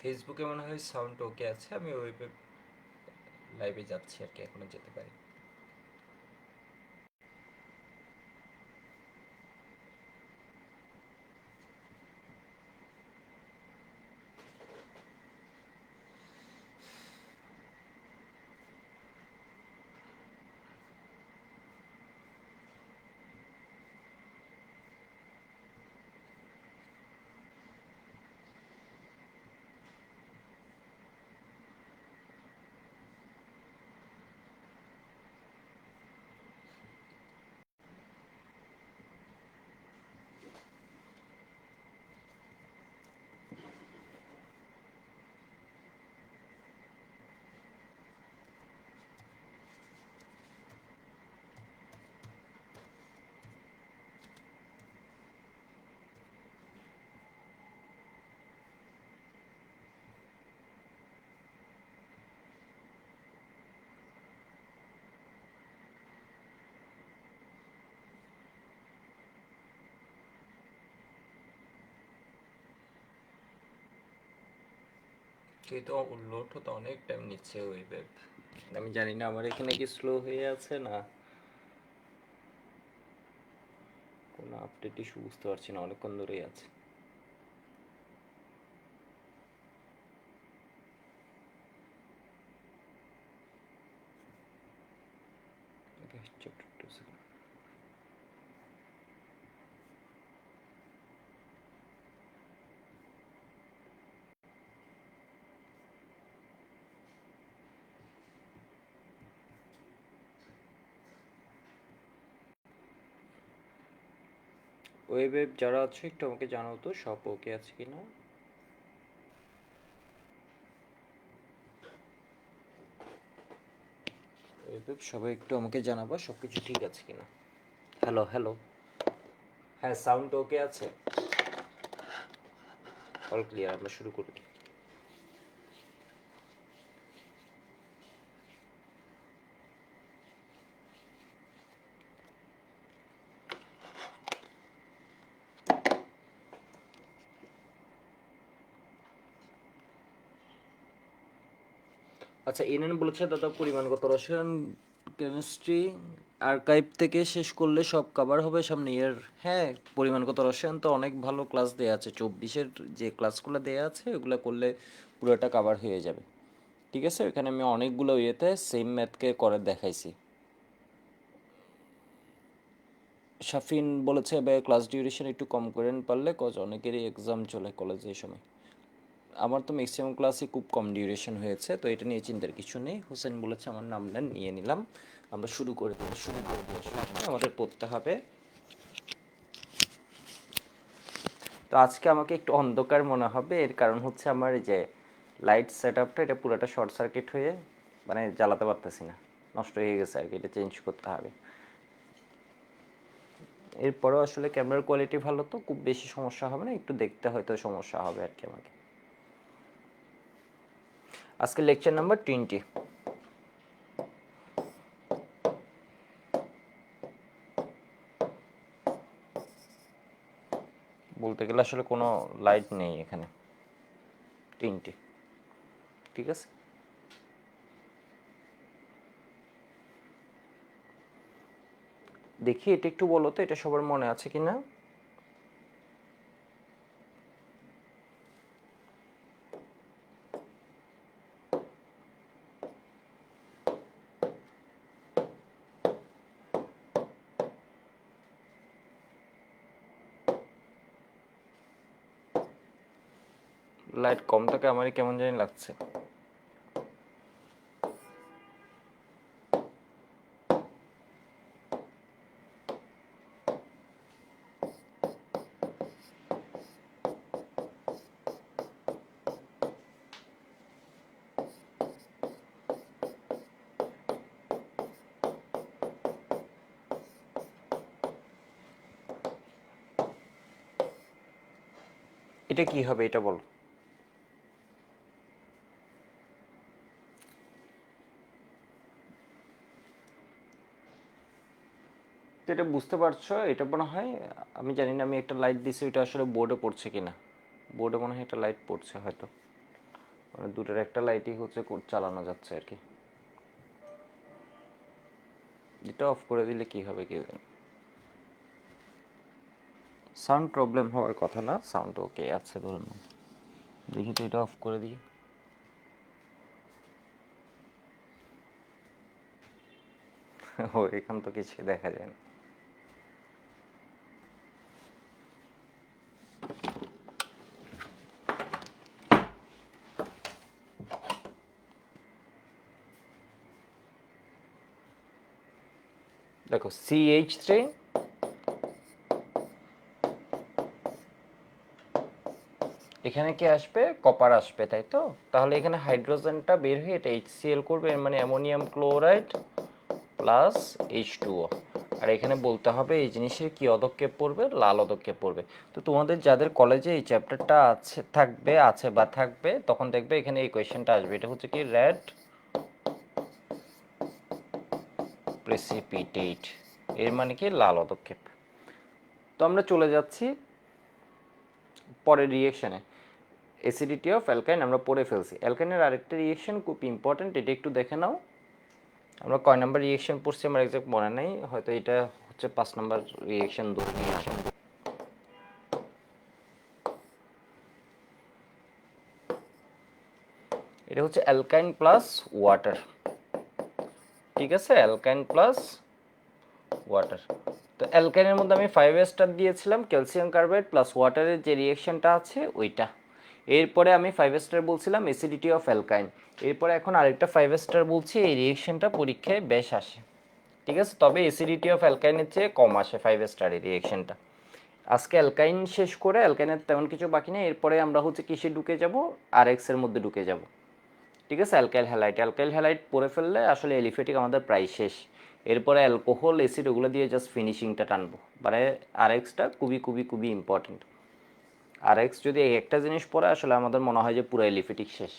ফেসবুকে মনে হয় সাউন্ড ওকে আছে, আমি ওয়েবে লাইভে যাচ্ছি আর কি, এখনো যেতে পারি। কিন্তু লোড হতে অনেক টাইম নিচ্ছে ওয়েবে। আমি জানি না আমার এখানে কি স্লো হয়ে আছে না কোনো আপডেট ইস্যু, বুঝতে পারছি না, অনেকক্ষণ ধরেই আছে। ওয়েবে যারা আছে একটু আমাকে জানাও তো সব ওকে আছে কিনা। ওয়েবে সবাই একটু আমাকে জানাবো সব কিছু ঠিক আছে কিনা। হ্যালো হ্যালো, হ্যাঁ সাউন্ড ওকে আছে, অল ক্লিয়ার, আমরা শুরু করি। আচ্ছা, এনএন বলেছে দাদা পরিমাণগত রসায়ন কেমিস্ট্রি আর্কাইভ থেকে শেষ করলে সব কভার হবে সামনে ইয়ার। হ্যাঁ, পরিমাণগত রসায়ন তো অনেক ভালো ক্লাস দেওয়া আছে, 24-এর যে ক্লাসগুলো দেওয়া আছে ওগুলো করলে পুরোটা কভার হয়ে যাবে। ঠিক আছে, এখানে আমি অনেকগুলো ইয়েতে সেম ম্যাথকে করে দেখাইছি। শাফিন বলেছে এবার ক্লাস ডিউরেশন একটু কম করেন পারলে, কজ অনেকেরই এক্সাম চলে কলেজে এই সময়। আমার তো ম্যাক্সিমাম ক্লাসই খুব কম ডিউরেশন হয়েছে, তো এটা নিয়ে চিন্তার কিছু নেই। হোসেন বলেছে আমার নাম নেন, নিয়ে নিলাম। আমরা শুরু করে দিই, আমাদের পড়তে হবে। তো আজকে আমাকে একটু অন্ধকার মনে হবে, এর কারণ হচ্ছে আমার এই যে লাইট সেট আপটা এটা পুরোটা শর্ট সার্কিট হয়ে মানে জ্বালাতে পারতেছি না, নষ্ট হয়ে গেছে আর কি, এটা চেঞ্জ করতে হবে। এরপরেও আসলে ক্যামেরার কোয়ালিটি ভালো, তো খুব বেশি সমস্যা হবে না, একটু দেখতে হয়তো সমস্যা হবে আর কি আমাকে। আজকে লেকচার নাম্বার 20। বলতে গেলে আসলে কোনো লাইট নেই এখানে, 3টি। ঠিক আছে, দেখি এটা একটু বলো তো, এটা সবার মনে আছে কি না। লাইট কম থাকে আমারই কেমন জানি লাগছে। এটা কি হবে এটা বলো। তো এটা বুঝতে পারছো, এটা মনে হয়, আমি জানি না, আমি একটা লাইট দিছি, ওইটা আসলে বোর্ডে পড়ছে কিনা। বোর্ডে মনে হয় একটা লাইট পড়ছে হয়তো। মানে দুটোর একটা লাইটই হচ্ছে চালানো যাচ্ছে আর কি। এটা অফ করে দিলে কি হবে কি জানে। সাউন্ড প্রবলেম হওয়ার কথা না, সাউন্ড ওকে আছে ধরুন। দেখি তো এটা অফ করে দিই। ও এখান তো কিছু দেখা যায় না। দেখো CH3 এখানে কি আসবে, কপার আসবে, তাই তো? তাহলে এখানে হাইড্রোজেনটা বের হয়ে এটা HCl করবে, এর মানে অ্যামোনিয়াম ক্লোরাইড প্লাস H2O। আর এখানে বলতে হবে এই জিনিসের কি পদক্ষেপ পড়বে, লাল পদক্ষেপ পড়বে। তো তোমাদের যাদের কলেজে এই চ্যাপ্টারটা আছে বা থাকবে, তখন দেখবে এখানে এই কোয়েশ্চেনটা আসবে। এটা হচ্ছে কি রেড প্রেসিপিটেট, এর মানে কি লাল পদক্ষেপ। তো আমরা চলে যাচ্ছি পরের রিয়েকশনে। অ্যাসিডিটি অফ অ্যালকাইন আমরা পড়ে ফেলছি। অ্যালকাইনের আরেকটা রিয়েকশন খুব ইম্পর্টেন্ট, এটা একটু দেখে নাও। আমরা কয় নাম্বার রিয়েকশন পড়ছি আমার এক্সাক্ট মনে নেই, হয়তো এটা হচ্ছে 5 নাম্বার রিয়েকশন, 2 রিয়েকশন। এটা হচ্ছে অ্যালকাইন প্লাস ওয়াটার, ঠিক আছে? অ্যালকাইন প্লাস ওয়াটার। তো অ্যালকাইনের মধ্যে আমি 5 স্টার দিয়েছিলাম, ক্যালসিয়াম কার্বাইড প্লাস ওয়াটারের যে রিয়েকশনটা আছে ওইটা। এরপরে আমি 5 স্টার বলছিলাম অ্যাসিডিটি অফ অ্যালকাইন। এরপরে এখন আরেকটা 5 স্টার বলছি, এই রিয়েকশনটা পরীক্ষায় বেশ আসে, ঠিক আছে? তবে অ্যাসিডিটি অফ অ্যালকাইনের চেয়ে কম আসে 5 স্টার এই রিয়েকশনটা। আজকে অ্যালকাইন শেষ করে, অ্যালকাইনের তেমন কিছু বাকি নেই। এরপরে আমরা হচ্ছে কিসে ঢুকে যাব, RX এর মধ্যে ঢুকে যাব, ঠিক আছে? Alkyl halide. অ্যালকাইল হ্যালাইড পড়ে ফেললে আসলে এলিফেটিক আমাদের প্রায় শেষ। এরপরে অ্যালকোহল, অ্যাসিড, ওগুলো দিয়ে জাস্ট ফিনিশিংটা টানবো। মানে RX-টা খুবই খুবই খুবই ইম্পর্টেন্ট। RX যদি এই একটা জিনিস পড়ে আসলে আমাদের মনে হয় যে পুরো এলিফেটিক শেষ।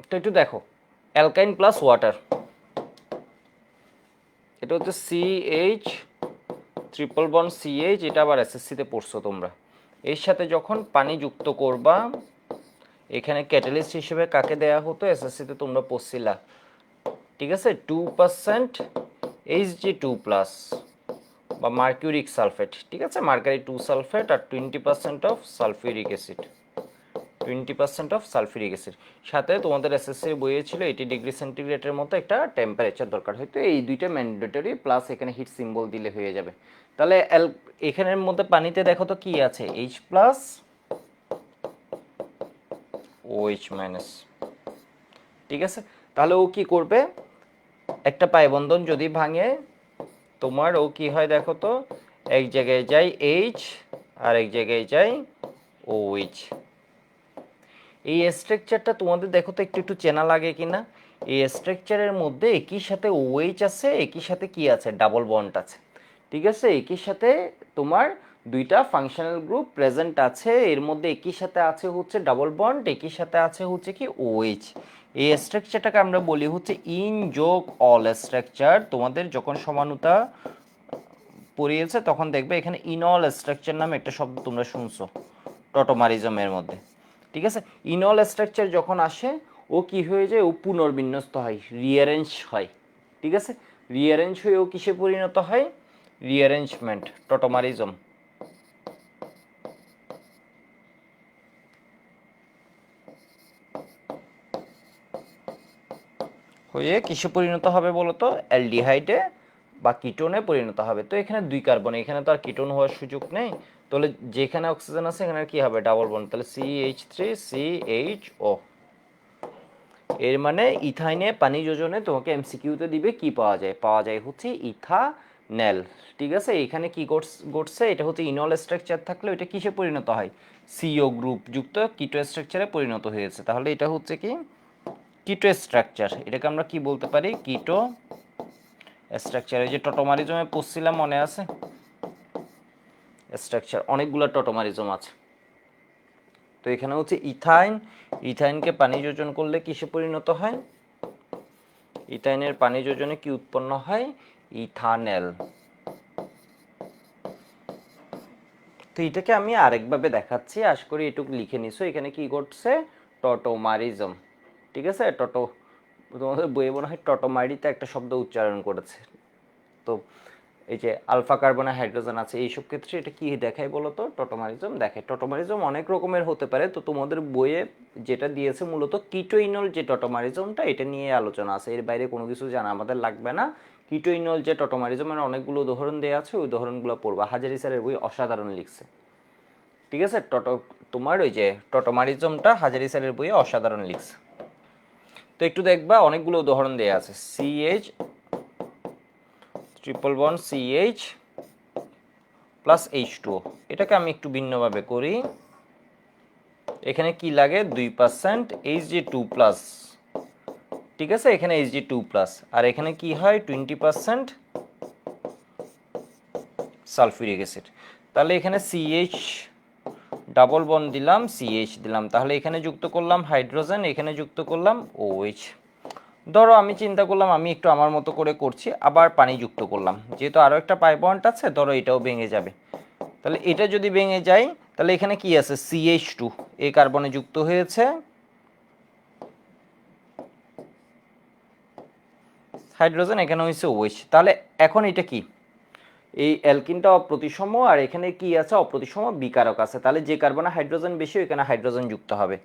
তো একটু দেখো, অ্যালকাইন প্লাস ওয়াটার, এটা হচ্ছে CH ট্রিপল বন্ড CH, এটা আবার SSC-তে পড়ছো তোমরা। এর সাথে যখন পানি যুক্ত করবা, এখানে ক্যাটালিস্ট হিসেবে কাকে দেয়া হতো, SSC-তে তোমরা পড়ছিলা, ঠিক আছে? 2% Hg2 প্লাস বা মার্কিউরিক সালফেট, ঠিক আছে? মার্কারি 2 সালফেট আর 20% of sulphuric acid, 20% of sulphuric acid. সাথে তোমাদের এসএসসি বইয়ে ছিল 80 ডিগ্রি সেন্টিগ্রেডের মতো একটা টেম্পারেচার দরকার, হয়তো এই দুইটা ম্যান্ডেটরি, প্লাস এখানে হিট সিম্বল দিলে হয়ে যাবে। তাহলে এখানের মধ্যে পানিতে দেখো তো কি আছে, H প্লাস OH মাইনাস, ঠিক আছে? তাহলে ও কি করবে, একটা পাই বন্ধন যদি ভাঙে তোমার, ও কি হয় দেখো তো, এক জায়গায় যায় H আর এক জায়গায় যায় OH। এই স্ট্রাকচারটা তোমাদের দেখো তো একটু একটু চেনা লাগে কিনা। এই স্ট্রাকচারের মধ্যে একই সাথে OH আছে, একই সাথে কি আছে, ডাবল বন্ড আছে, ঠিক আছে? একই সাথে তোমার দুইটা ফাংশনাল গ্রুপ প্রেজেন্ট আছে, এর মধ্যে একই সাথে আছে হচ্ছে ডাবল বন্ড, একই সাথে আছে হচ্ছে কি OH। এই স্ট্রাকচারটাকে আমরা বলি হচ্ছে ইন যোগ অল স্ট্রাকচার। তোমাদের যখন সমানুতা পড়িয়েছে তখন দেখবে এখানে ইনঅল স্ট্রাকচার নামে একটা শব্দ তোমরা শুনছো টটোমারিজমের মধ্যে, ঠিক আছে? ইনঅল স্ট্রাকচার যখন আসে, ও কি হয়ে যায়, ও পুনর্বিন্যস্ত হয়, রিঅ্যারেঞ্জ হয়, ঠিক আছে? রিঅ্যারেঞ্জ হয়ে ও কিসে পরিণত হয়, রিঅ্যারেঞ্জমেন্ট, টটোমারিজম। হয়ে কিসে পরিণত হবে বলো তো, অ্যালডিহাইডে বা কিটোনে পরিণত হবে। তো এখানে 2 কার্বন, এখানে তো আর কিটোন হওয়ার সুযোগ নেই, তাহলে যেখানে অক্সিজেন আছে এখানে কি হবে, ডাবল বন্ড, তাহলে CH3CHO। এর মানে ইথাইনে পানি যোজনে তোমাকে এমসিকিউতে দিবে কি পাওয়া যায়, পাওয়া যায় হচ্ছে ইথানেল, ঠিক আছে? এখানে কি ঘটছে, এটা হচ্ছে ইনল স্ট্রাকচার থাকলে এটা কিসে পরিণত হয়, CO গ্রুপ যুক্ত কিটো স্ট্রাকচারে পরিণত হয়েছে। তাহলে এটা হচ্ছে কি কিটো স্ট্রাকচার, এটাকে আমরা কি বলতে পারি, কিটো স্ট্রাকচার। এই যে টটোমারিজমে পড়ছিলাম মনে আছে, স্ট্রাকচার অনেকগুলো টটোমারিজম আছে। তো এখানে হচ্ছে ইথাইন, ইথাইনকে পানি যোজন করলে কিসে পরিণত হয়, ইথাইনের পানি যোজনে কি উৎপন্ন হয়, ইথানেল। তো এটাকে আমি আরেকভাবে দেখাচ্ছি, আশা করি এটুকু লিখে নিছো। এখানে কি ঘটছে, টটোমারিজম, ঠিক আছে। তোমাদের বইয়ে মনে হয় টটোমারিতে একটা শব্দ উচ্চারণ করেছে। তো এই যে আলফা কার্বনে হাইড্রোজেন আছে, এইসব ক্ষেত্রে এটা কি দেখায় বলো তো, টটোমারিজম দেখায়। টটোমারিজম অনেক রকমের হতে পারে, তো তোমাদের বইয়ে যেটা দিয়েছে মূলত কিটোইনল যে টটোমারিজমটা, এটা নিয়ে আলোচনা আছে, এর বাইরে কোনো কিছু জানা আমাদের লাগবে না। কিটোইনল যে টটোমারিজমের অনেকগুলো উদাহরণ দেওয়া আছে, ওই উদাহরণগুলো পড়বা। হাজারি স্যারের বই অসাধারণ লিখছে, ঠিক আছে। তোমার ওই যে টটোমারিজমটা হাজারি স্যারের বইয়ে অসাধারণ লিখছে। তো একটু দেখবা, অনেকগুলো উদাহরণ দেওয়া আছে। CH triple bond CH plus H2O, এটাকে আমি একটু ভিন্নভাবে করি। এখানে কি লাগে, 2% Hg2 প্লাস, ঠিক আছে। এখানে Hg2 প্লাস, আর এখানে কি হয়, 20% সালফিউরিক অ্যাসিড। তাহলে এখানে CH ডাবল বন্ড দিলাম, CH দিলাম, তাহলে এখানে যুক্ত করলাম হাইড্রোজেন, এখানে যুক্ত করলাম OH। ধরো আমি চিন্তা করলাম আমি একটু আমার মতো করে করছি, আবার পানি যুক্ত করলাম, যেহেতু আরও একটা পাই বন্ড আছে, ধরো এটাও ভেঙে যাবে। তাহলে এটা যদি ভেঙে যায়, তাহলে এখানে কি আছে, CH2, এই কার্বনে যুক্ত হয়েছে হাইড্রোজেন, এখানে হয়েছে OH। তাহলে এখন এটা কি, এই অ্যালকিনটা অপ্রতিসম, আর এখানে কি আছে, অপ্রতিসম বিকারক আছে। তাহলে যে কার্বনে হাইড্রোজেন বেশি এখানে হাইড্রোজেন যুক্ত হবে,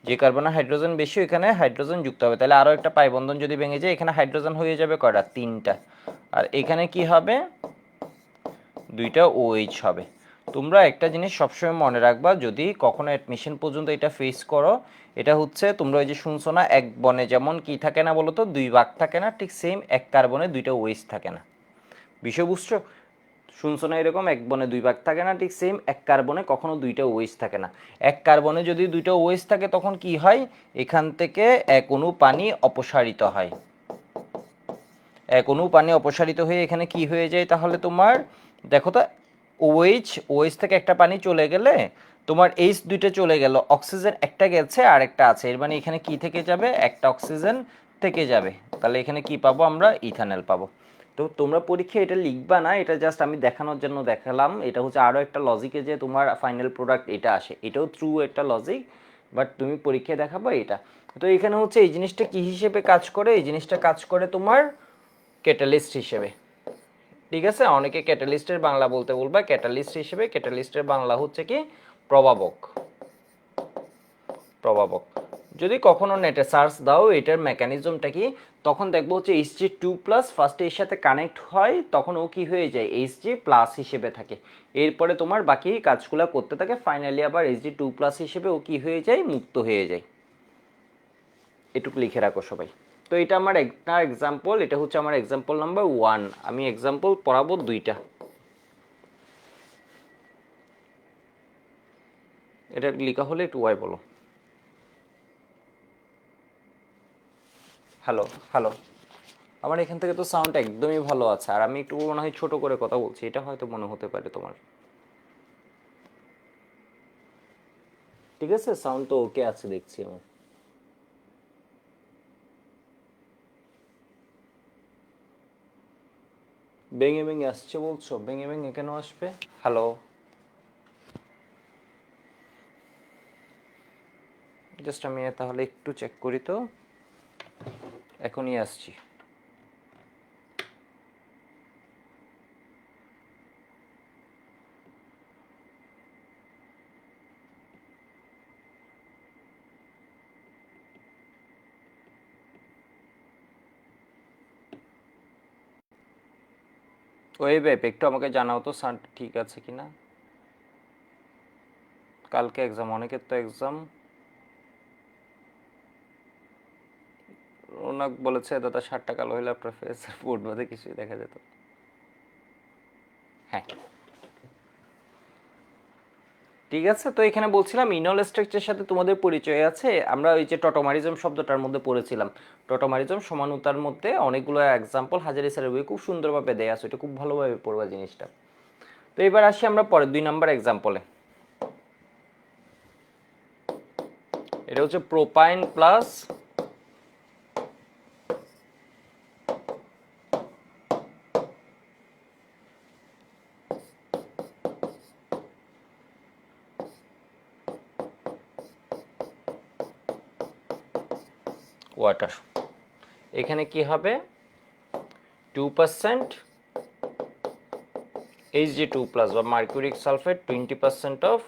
যে কার্বনে হাইড্রোজেন বেশি এখানে হাইড্রোজেন যুক্ত হবে। তাহলে আরও একটা পাই বন্ধন যদি ভেঙে যায়, এখানে হাইড্রোজেন হয়ে যাবে কয়টা, 3টা, আর এখানে কি হবে, 2টা OH হবে। তোমরা একটা জিনিস সবসময় মনে রাখবা, যদি কখনো অ্যাডমিশন পর্যন্ত এটা ফেস করো, এটা হচ্ছে তোমরা ওই যে শুনছো না, এক বনে যেমন কি থাকে না বলো তো, 2 ভাগ থাকে না, ঠিক সেম এক কার্বনে 2টা OH থাকে না। বিষয় বুঝছো, শুনছো না এরকম, এক বনে 2 ভাগ থাকে না, ঠিক সেম এক কার্বনে কখনো 2টা OH থাকে না। এক কার্বনে যদি 2টা OH থাকে, তখন কি হয়, এখান থেকে এক অণু পানি অপসারিত হয়, এক অণু পানি অপসারিত হয়ে এখানে কি হয়ে যায়, তাহলে তোমার দেখো তো, OH থেকে একটা পানি চলে গেলে তোমার H দুইটা চলে গেল, অক্সিজেন একটা গেছে আর একটা আছে, এর মানে এখানে কি থেকে যাবে, একটা অক্সিজেন থেকে যাবে। তাহলে এখানে কি পাবো আমরা, ইথানল পাবো। তো তোমরা পরীক্ষায় এটা লিখবা না, এটা জাস্ট আমি দেখানোর জন্য দেখালাম। এটা হচ্ছে আরও একটা লজিকে যে তোমার ফাইনাল প্রোডাক্ট এটা আসে, এটাও থ্রু একটা লজিক, বাট তুমি পরীক্ষায় দেখাবো এটা। তো এখানে হচ্ছে এই জিনিসটা কি হিসেবে কাজ করে, এই জিনিসটা কাজ করে তোমার ক্যাটালিস্ট হিসেবে, ঠিক আছে। অনেকে ক্যাটালিস্টের বাংলা বলতে বলবা, ক্যাটালিস্ট হিসেবে, ক্যাটালিস্টের বাংলা হচ্ছে কি, প্রভাবক। প্রভাবক যদি কখনো নেটে সার্চ দাও এটার মেকানিজমটা কি, তখন দেখবো হচ্ছে Hg2 প্লাস ফার্স্টে এর সাথে কানেক্ট হয়, তখন ও কি হয়ে যায়, Hg প্লাস হিসেবে থাকে। এরপরে তোমার বাকি কাজগুলো করতে থাকে, ফাইনালি আবার Hg2 প্লাস হিসেবে ও কি হয়ে যায়, মুক্ত হয়ে যায়। এটুকু লিখে রাখো সবাই। তো এটা আমার একটা এক্সাম্পল, এটা হচ্ছে আমার এক্সাম্পল নাম্বার 1। আমি এক্সাম্পল পড়াবো 2টা। এটা লেখা হলে একটু ওয়াই বলো। হ্যালো হ্যালো, আমার এখান থেকে তো সাউন্ড একদমই ভালো আছে, আর আমি একটু মনে হয় ছোট করে কথা বলছি, এটা হয়তো মনে হতে পারে তোমার। ঠিক আছে, সাউন্ড তো ওকে আছে দেখছি আমার। ভেঙে ভেঙে আসছে বলছো, ভেঙে ভেঙে কেন আসবে? হ্যালো, জাস্ট আমি তাহলে একটু চেক করি তো, এখনই আসছি। ওই ব্যাপ একটু আমাকে জানাও তো সাউন্ড ঠিক আছে কিনা। কালকে এক্সাম, অনেকের তো এক্সাম। রৌনক বলেছে দাদা 60টা কালো হলে আপনার ফেস বোর্ড বাদে কিছুই দেখা যেত। হ্যাঁ ঠিক আছে। তো এখানে বলছিলাম ইনল স্ট্রাকচারের সাথে তোমাদের পরিচয় আছে, আমরা ওই যে টটোমারিজম শব্দটার মধ্যে পড়েছিলাম। টটোমারিজম সমানুতার মধ্যে অনেকগুলো এক্সাম্পল হাজারি স্যারের বই খুব সুন্দরভাবে দেয়া আছে, এটা খুব ভালোভাবে পড়বা জিনিসটা। তো এবার আসি আমরা পরের 2 নম্বর এক্সাম্পলে। এটা হচ্ছে প্রোপাইন প্লাস ওয়াটার। এখানে কি হবে 2% Hg2 প্লাস বা mercuric sulphate 20% of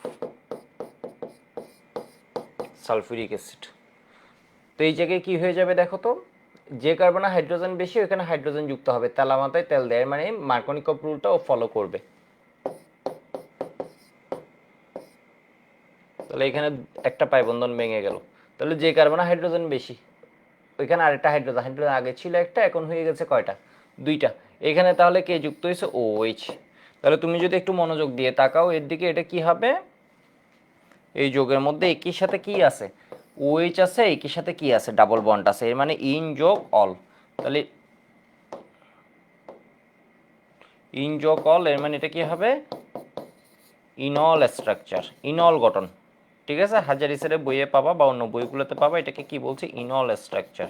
sulphuric acid. তো এই জায়গায় কি হয়ে যাবে দেখো তো, যে কার্বনে হাইড্রোজেন বেশি ওখানে হাইড্রোজেন যুক্ত হবে, তেলা মাথায় তেল দেয়, মানে মার্কনিকভ রুলটা ও ফলো করবে। তাহলে এখানে একটা পাই বন্ধন ভেঙে গেল। তাহলে যে কার্বনে হাইড্রোজেন বেশি ওইখানে আরেকটা হাইড্রোজেন, হাইড্রোজেন আগে ছিল একটা, এখন হয়ে গেছে কয়টা, দুইটা। এখানে তাহলে কে যুক্ত হয়েছে, OH। তাহলে তুমি যদি একটু মনোযোগ দিয়ে তাকাও এর দিকে, এটা কি হবে, এই যোগের মধ্যে একই সাথে কি আছে, OH আছে, একই সাথে কি আছে, ডাবল বন্ড আছে, এর মানে ইন যোগ অল। তাহলে ইন যোগ অল এর মানে এটা কি হবে, ইনল স্ট্রাকচার, ইনল গঠন। ঠিক আছে, হাজারিসের বইয়ে পাবা বা অন্য বইগুলোতে পাবা, এটাকে কি বলছে, ইনল স্ট্রাকচার।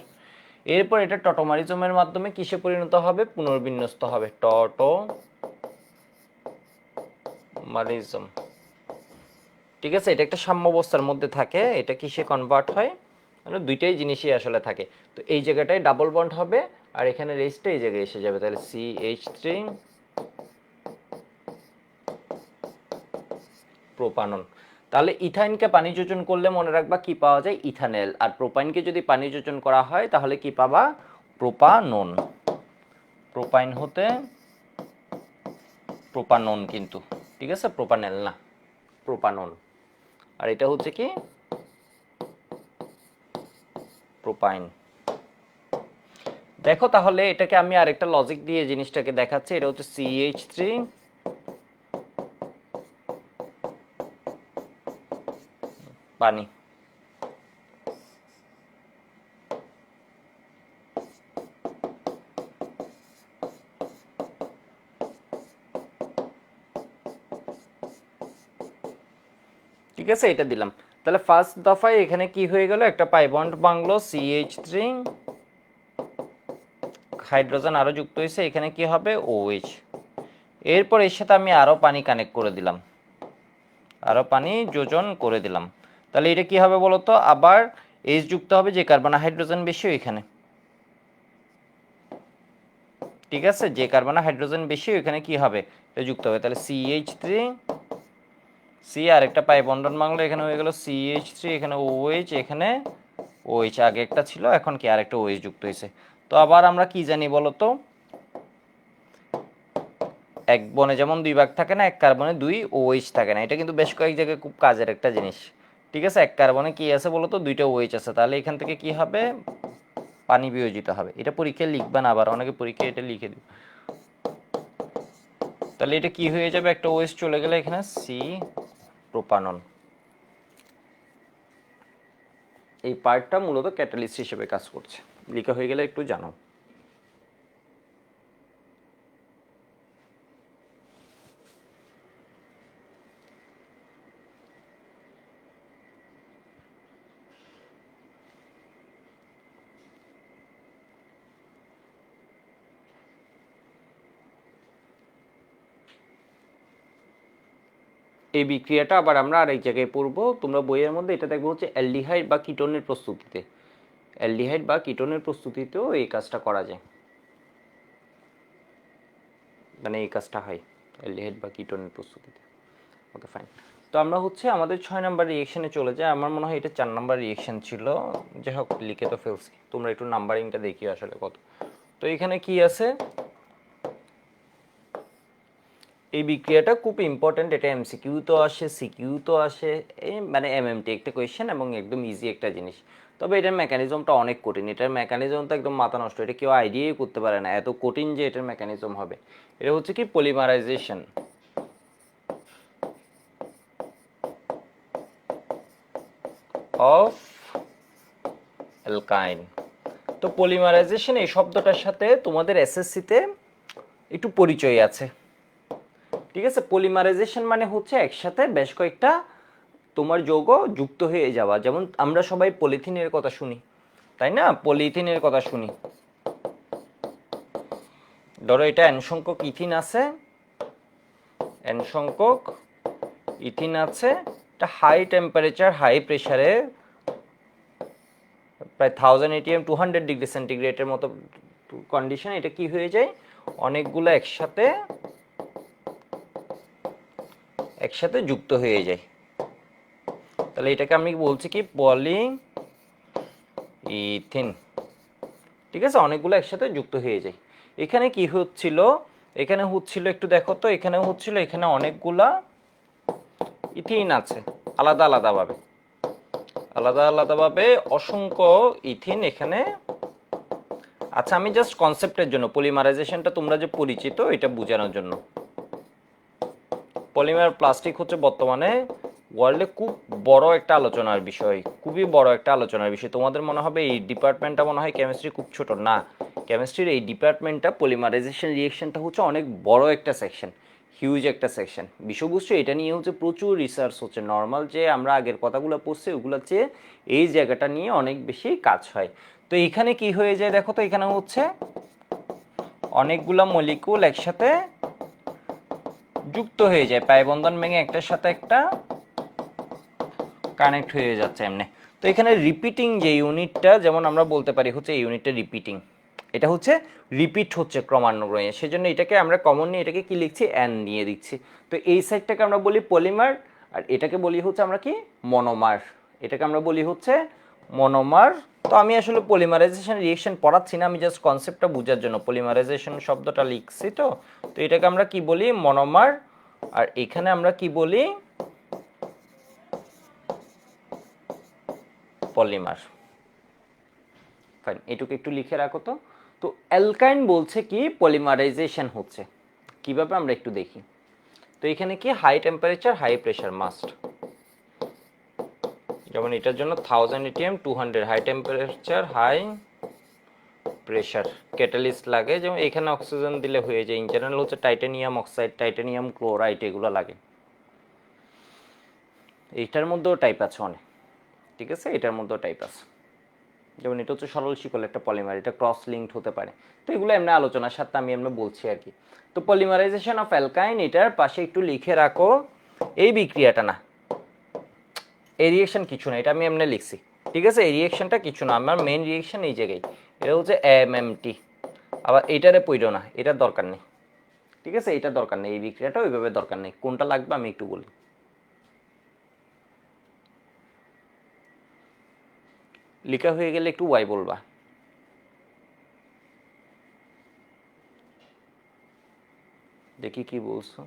এরপর এটা টটোমারিজমের মাধ্যমে কিসে পরিণত হবে, পুনর্বিন্যস্ত হবে, টটোমারিজম। ঠিক আছে, এটা একটা সাম্যাবস্থার মধ্যে থাকে, এটা কিসে কনভার্ট হয়, মানে দুইটাই জিনিসই আসলে থাকে। তো এই জায়গাটায় ডাবল বন্ড হবে আর এখানে রেসটা এই জায়গায় এসে যাবে, তাহলে CH3 প্রোপানন। তাহলে ইথাইনকে পানি যোজন করলে মনে রাখবা কি পাওয়া যায়, ইথানেল। আর প্রোপাইনকে যদি পানি যোজন করা হয় তাহলে কি পাবা, প্রোপানন। প্রোপাইন হতে প্রোপানন কিন্তু, ঠিক আছে, প্রোপানেল না, প্রোপানন। আর এটা হচ্ছে কি প্রোপাইন। দেখো তাহলে এটাকে আমি আরেকটা লজিক দিয়ে জিনিসটাকে দেখাচ্ছি। এটা হচ্ছে CH3 পানি। ঠিক আছে, এটা দিলাম। তাহলে ফার্স্ট দফায় এখানে কি হয়ে গেল, একটা pi bond bungalow, CH3 hydrogen আরো যুক্ত হয়েছে, এখানে কি হবে, OH। এরপর এর সাথে আমি আরো পানি কানেক্ট করে দিলাম, আরো পানি যোজন করে দিলাম। তাহলে এটা কি হবে বলতো, আবার H যুক্ত হবে, যে কার্বনে হাইড্রোজেন বেশি ওইখানে। ঠিক আছে, যে কার্বনে হাইড্রোজেন বেশি ওইখানে কি হবে, এটা যুক্ত হবে। তাহলে CH3 সি আর একটা পাই বন্ডন বাংলা, এখানে হয়ে গেল CH3, এখানে OH, এখানে OH আগে একটা ছিল, এখন কি আরেকটা OH যুক্ত হয়েছে। তো আবার আমরা কি জানি বলতো, এক বনে যেমন দুই ভাগ থাকে না, এক কার্বনে দুই OH থাকে না, এটা কিন্তু বেশ কয়েক জায়গায় খুব কাজের একটা জিনিস। ঠিক আছে, এক কার্বনে কি আছে বলতো, দুইটা OH আছে, তাহলে এখান থেকে কি হবে, পানি বিয়োজিত হবে। এটা পরীক্ষায় লিখবে না, আবার অনেকে পরীক্ষায় এটা লিখে দিবে। তাহলে এটা কি হয়ে যাবে, একটা OH চলে গেলে এখানে সি প্রোপানন। এই পার্টটা মূলত ক্যাটালিস্ট হিসেবে কাজ করছে, লিখা হয়ে গেলে একটু জানো। এই বিক্রিয়াটা আবার আমরা আরেক জায়গায় পড়বো, তোমরা বইয়ের মধ্যে এটা দেখবো হচ্ছে অ্যালডিহাইড বা কিটোনের প্রস্তুতিতে, অ্যালডিহাইড বা কিটোনের প্রস্তুতিতেও এই কাজটা করা যায়, মানে এই কাজটা হয় অ্যালডিহাইড বা কিটোনের প্রস্তুতিতে। Okay fine. তো আমরা হচ্ছে আমাদের 6 নাম্বার রিয়েকশনে চলে যাই। আমার মনে হয় এটা 4 নাম্বার রিয়েকশন ছিল, যাই হোক লিখে তো ফেলছি, তোমরা একটু নাম্বারিংটা দেখিও আসলে কত। তো এখানে কি আছে, এই বিক্রিয়াটা খুব ইম্পর্টেন্ট, এটা MCQ তো আসে, CQ তো আসে, এই মানে MMT একটা কোয়েশ্চেন এবং একদম ইজি একটা জিনিস। তবে এটার মেকানিজমটা অনেক কঠিন, এটার মেকানিজমটা একদম মাথা নষ্ট, এটা কেউ আইডিয়াই করতে পারে না এত কঠিন যে এটার মেকানিজম হবে। এটা হচ্ছে কি পলিমারাইজেশন অফ অ্যালকাইন। তো পলিমারাইজেশন এই শব্দটার সাথে তোমাদের SSCতে একটু পরিচয় আছে। ঠিক আছে, পলিমারাইজেশন মানে হচ্ছে একসাথে বেশ কয়েকটা তোমার যৌগ যুক্ত হয়ে যাওয়া। যেমন আমরা সবাই পলিথিনের কথা শুনি, তাই না, পলিথিনের কথা শুনি। ধরো এটা N সংখ্যক ইথিন আছে, N সংখ্যক ইথিন আছে, এটা হাই টেম্পারেচার হাই প্রেসারে প্রায় 1000 atm 200 ডিগ্রি সেন্টিগ্রেডের মতো কন্ডিশন, এটা কি হয়ে যায়, অনেকগুলো একসাথে যুক্ত হয়ে যায়। তাহলে এটাকে আমি বলছি কি, পলি ইথিন। ঠিক আছে, অনেকগুলো একসাথে যুক্ত হয়ে যায়। এখানে কি হচ্ছিল, এখানে হচ্ছিল একটু দেখো তো, এখানে হচ্ছিল, এখানে অনেকগুলা ইথিন আছে আলাদা আলাদাভাবে অসংখ্য ইথিন এখানে। আচ্ছা, আমি জাস্ট কনসেপ্টের জন্য, পলিমারাইজেশনটা তোমরা যে পরিচিত এটা বোঝানোর জন্য। পলিমার প্লাস্টিক হচ্ছে বর্তমানে ওয়ার্ল্ডে খুব বড় একটা আলোচনার বিষয়, খুবই বড় একটা আলোচনার বিষয়। তোমাদের মনে হবে এই ডিপার্টমেন্টটা মনে হয় কেমিস্ট্রি খুব ছোট, না, কেমিস্ট্রির এই ডিপার্টমেন্টটা পলিমারাইজেশন রিয়েকশনটা হচ্ছে অনেক বড় একটা সেকশন, হিউজ একটা সেকশন। বিষয়বস্তু এটা নিয়ে হচ্ছে প্রচুর রিসার্চ হচ্ছে, নর্মাল যে আমরা আগের কথাগুলো পড়ছি ওগুলোর চেয়ে এই জায়গাটা নিয়ে অনেক বেশি কাজ হয়। তো এখানে কি হয়ে যায় দেখো তো, এখানে হচ্ছে অনেকগুলা মলিকুল একসাথে যুক্ত হয়ে যায়, পাই বন্ধন ভেঙে একটার সাথে একটা কানেক্ট হয়ে যাচ্ছে এমনি। তো এখানে রিপিটিং যে ইউনিটটা, যেমন আমরা বলতে পারি হচ্ছে এই ইউনিটটা রিপিটিং, এটা হচ্ছে রিপিট হচ্ছে ক্রমান্বয়ে, সেজন্য এটাকে আমরা কমন নিয়ে এটাকে কি লিখছি, এন নিয়ে দিচ্ছি। তো এই সাইডটাকে আমরা বলি পলিমার, আর এটাকে বলি হচ্ছে আমরা কি, মনোমার। এটাকে আমরা বলি হচ্ছে মনোমার। তো আমি আসলে পলিমারাইজেশন রিয়েকশন পড়াচ্ছি না, আমি জাস্ট কনসেপ্টটা বোঝার জন্য পলিমারাইজেশন শব্দটা লিখছি। তো তো এটাকে আমরা কি বলি, মনোমার। আর এখানে আমরা কি বলি, পলিমার। ফাইন, এটুকু একটু লিখে রাখো তো। তো অ্যালকাইন বলছে কি, পলিমারাইজেশন হচ্ছে কিভাবে আমরা একটু দেখি। তো এখানে কি, high temperature high pressure must, যেমন এটার জন্য 1000 atm 200, high temperature high pressure catalyst লাগে। যেমন এখানে অক্সিজেন দিলে হয়ে যায়, ইন জেনারেল হচ্ছে টাইটানিয়াম অক্সাইড, টাইটানিয়াম ক্লোরাইড, এগুলো লাগে। এইটার মধ্যেও টাইপ আছে অনেক, ঠিক আছে, এটার মধ্যেও টাইপ আছে। যেমন এটা হচ্ছে সরল শিকল একটা পলিমার, এটা ক্রস লিঙ্কড হতে পারে। তো এগুলো এমনি আলোচনার সাথে আমি এমনি বলছি আর কি। তো পলিমারাইজেশন অফ অ্যালকাইন, এটার পাশে একটু লিখে রাখো এই বিক্রিয়াটা, না এই রিয়েকশন কিছু না, এটা আমি এমনি লিখছি, ঠিক আছে, এই রিয়েকশনটা কিছু না, আমার মেইন রিয়েকশন এই জায়গায়, এটা হচ্ছে এমএমটি। আবার এইটারে পইরো না, এটার দরকার নেই, ঠিক আছে, এইটার দরকার নেই, এই বিক্রিয়াটা ওইভাবে দরকার নেই। কোনটা লাগবে আমি একটু বলি। লেখা হয়ে গেলে একটু ওয়াই বলবা। দেখি কি বলছো।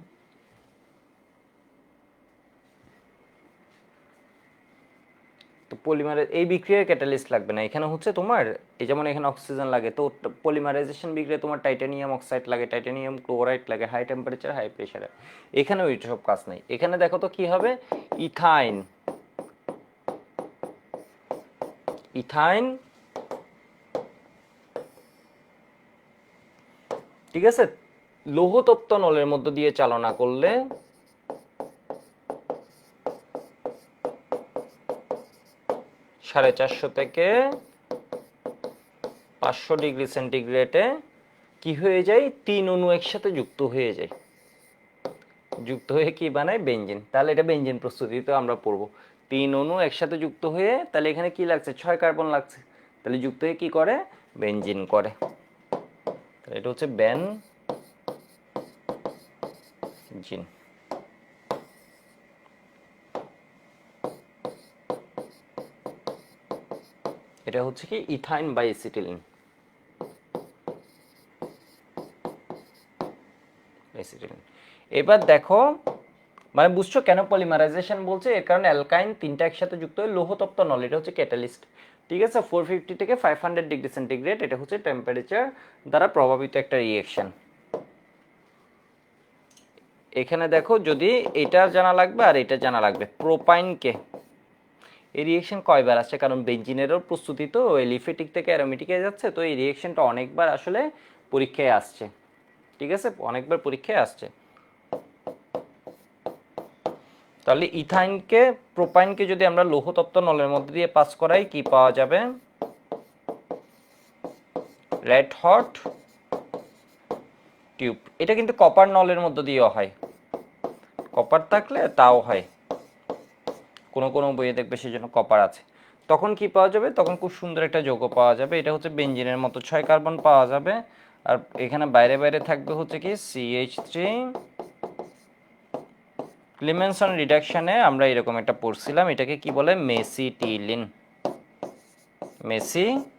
তো পলিমারে এই বিক্রিয়ার ক্যাটালিস্ট লাগবে না, এখানে হচ্ছে তোমার এই যেমন এখানে অক্সিজেন লাগে, তো পলিমারাইজেশন বিক্রিয়া তোমার টাইটানিয়াম অক্সাইড লাগে, টাইটানিয়াম ক্লোরাইড লাগে, হাই টেম্পারেচার হাই প্রেশারে। এখানে ওই সব কাজ নেই। এখানে দেখো তো কি হবে, ইথাইন, ইথাইন, ঠিক আছে, লৌহতপ্ত নলের মধ্য দিয়ে চালনা করলে 450 থেকে 500 ডিগ্রি সেন্টিগ্রেডে কি হয়ে যায়, 3 অণু একসাথে যুক্ত হয়ে যায়, যুক্ত হয়ে কি বানায়, বেঞ্জিন। তাহলে এটা বেঞ্জিন প্রস্তুতি তো আমরা পড়বো। 3 অণু একসাথে যুক্ত হয়ে, তাহলে এখানে কি লাগছে, 6 কার্বন লাগছে, তাহলে যুক্ত হয়ে কি করে, বেঞ্জিন করে। এটা হচ্ছে বেনজিন। এটা হচ্ছে কি, ইথাইন বাই এসিটিলিন। এবার দেখো, মানে বুঝছো কেন পলিমারাইজেশন বলছে, এর কারণে অ্যালকাইন তিনটা একসাথে যুক্ত হয়ে লৌহতপ্ত নল, এটা হচ্ছে ক্যাটালিস্ট, ঠিক আছে, 450 থেকে 500 ডিগ্রি সেন্টিগ্রেড, এটা হচ্ছে টেম্পারেচার দ্বারা প্রভাবিত একটা রিয়েকশন। এখানে দেখো, যদি এটা জানা লাগবে আর এটা জানা লাগবে, প্রোপাইনকে এই রিয়েকশন কয়বার আসছে, কারণ বেঞ্জিনেরও প্রস্তুতি তো এলিফেটিক থেকে অ্যারোমেটিকে যাচ্ছে, তো এই রিয়েকশনটা অনেকবার আসলে পরীক্ষায় আসছে, ঠিক আছে, অনেকবার পরীক্ষায় আসছে। তাহলে ইথাইনকে, প্রোপাইনকে যদি আমরা লৌহতপ্ত নলের মধ্যে দিয়ে পাস করাই, কি পাওয়া যাবে, রেড হট টিউব। এটা কিন্তু কপার নলের মধ্যে দিয়েও হয়, কপার থাকলে তাও হয়, কোনো কোনো বইয়ে দেখবে সেই জন্য কপার আছে। তখন কি পাওয়া যাবে? তখন খুব সুন্দর একটা যৌগ পাওয়া যাবে, এটা হচ্ছে বেঞ্জিনের মতো 6 কার্বন পাওয়া যাবে। আর এখানে বাইরে বাইরে থাকবে হচ্ছে কি CH3। ক্লিমেনসন রিডাকশনে আমরা এরকম একটা পড়ছিলাম, এটাকে কি বলে? মেসিটিলিন। মেসিটিলিন।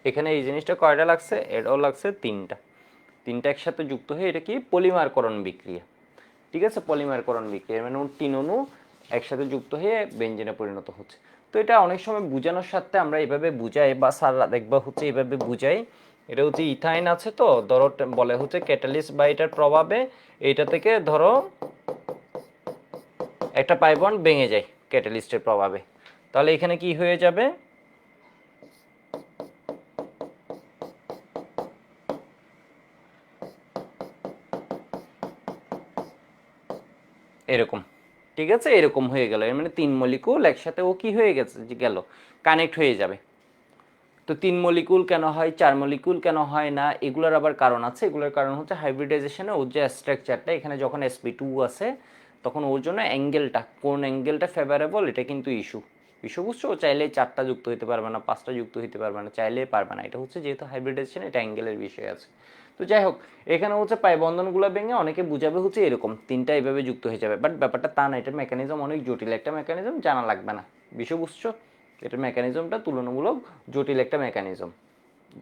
এখানে এই জিনিসটা কয়টা লাগছে? এটাও লাগছে তিনটা একসাথে যুক্ত হয়ে এটা কি পলিমারকরণ বিক্রিয়া। ঠিক আছে, পলিমারকরণ বিক্রিয়া মানে 3 অণু একসাথে যুক্ত হয়ে বেঞ্জিনে পরিণত হচ্ছে। তো এটা অনেক সময় বোঝানোর সাথে আমরা এভাবে বুঝাই, বা স্যাররা দেখবা হচ্ছে এভাবে বুঝাই। এটা হচ্ছে ইথাইন আছে, তো ধরো বলে হচ্ছে ক্যাটালিস্ট বা এটার প্রভাবে এইটা থেকে ধরো একটা পাই বন্ড ভেঙে যায় ক্যাটালিস্টের প্রভাবে, তাহলে এখানে কি হয়ে যাবে? এরকম। ঠিক আছে, এরকম হয়ে গেল, এর মানে 3 মলিকুল একসাথে ও কি হয়ে গেছে, যে গেল কানেক্ট হয়ে যাবে। তো 3 মলিকুল কেন হয়, 4 মলিকুল কেন হয় না, এগুলোর আবার কারণ আছে। এগুলোর কারণ হচ্ছে হাইব্রিডাইজেশনে ওর যে স্ট্রাকচারটা, এখানে যখন sp2 আছে তখন ওর জন্য অ্যাঙ্গেলটা, কোন অ্যাঙ্গেলটা ফেভারেবল, এটা কিন্তু ইস্যু বুঝছো? ও চাইলে 4টা যুক্ত হইতে পারবে না, 5টা যুক্ত হইতে পারবে না, চাইলেই পারবে না। এটা হচ্ছে যেহেতু হাইব্রিডাইজেশন, এটা অ্যাঙ্গেলের বিষয় আছে। তো যাই হোক, এখানে হচ্ছে পাই বন্ধনগুলো ভেঙে অনেকে বুঝাবে হচ্ছে এরকম 3টা এইভাবে যুক্ত হয়ে যাবে, বাট ব্যাপারটা তা না। এটার মেকানিজম অনেক জটিল একটা মেকানিজম, জানা লাগবে না, বিষয় বুঝছো? এটার মেকানিজমটা তুলনামূলক জটিল একটা মেকানিজম,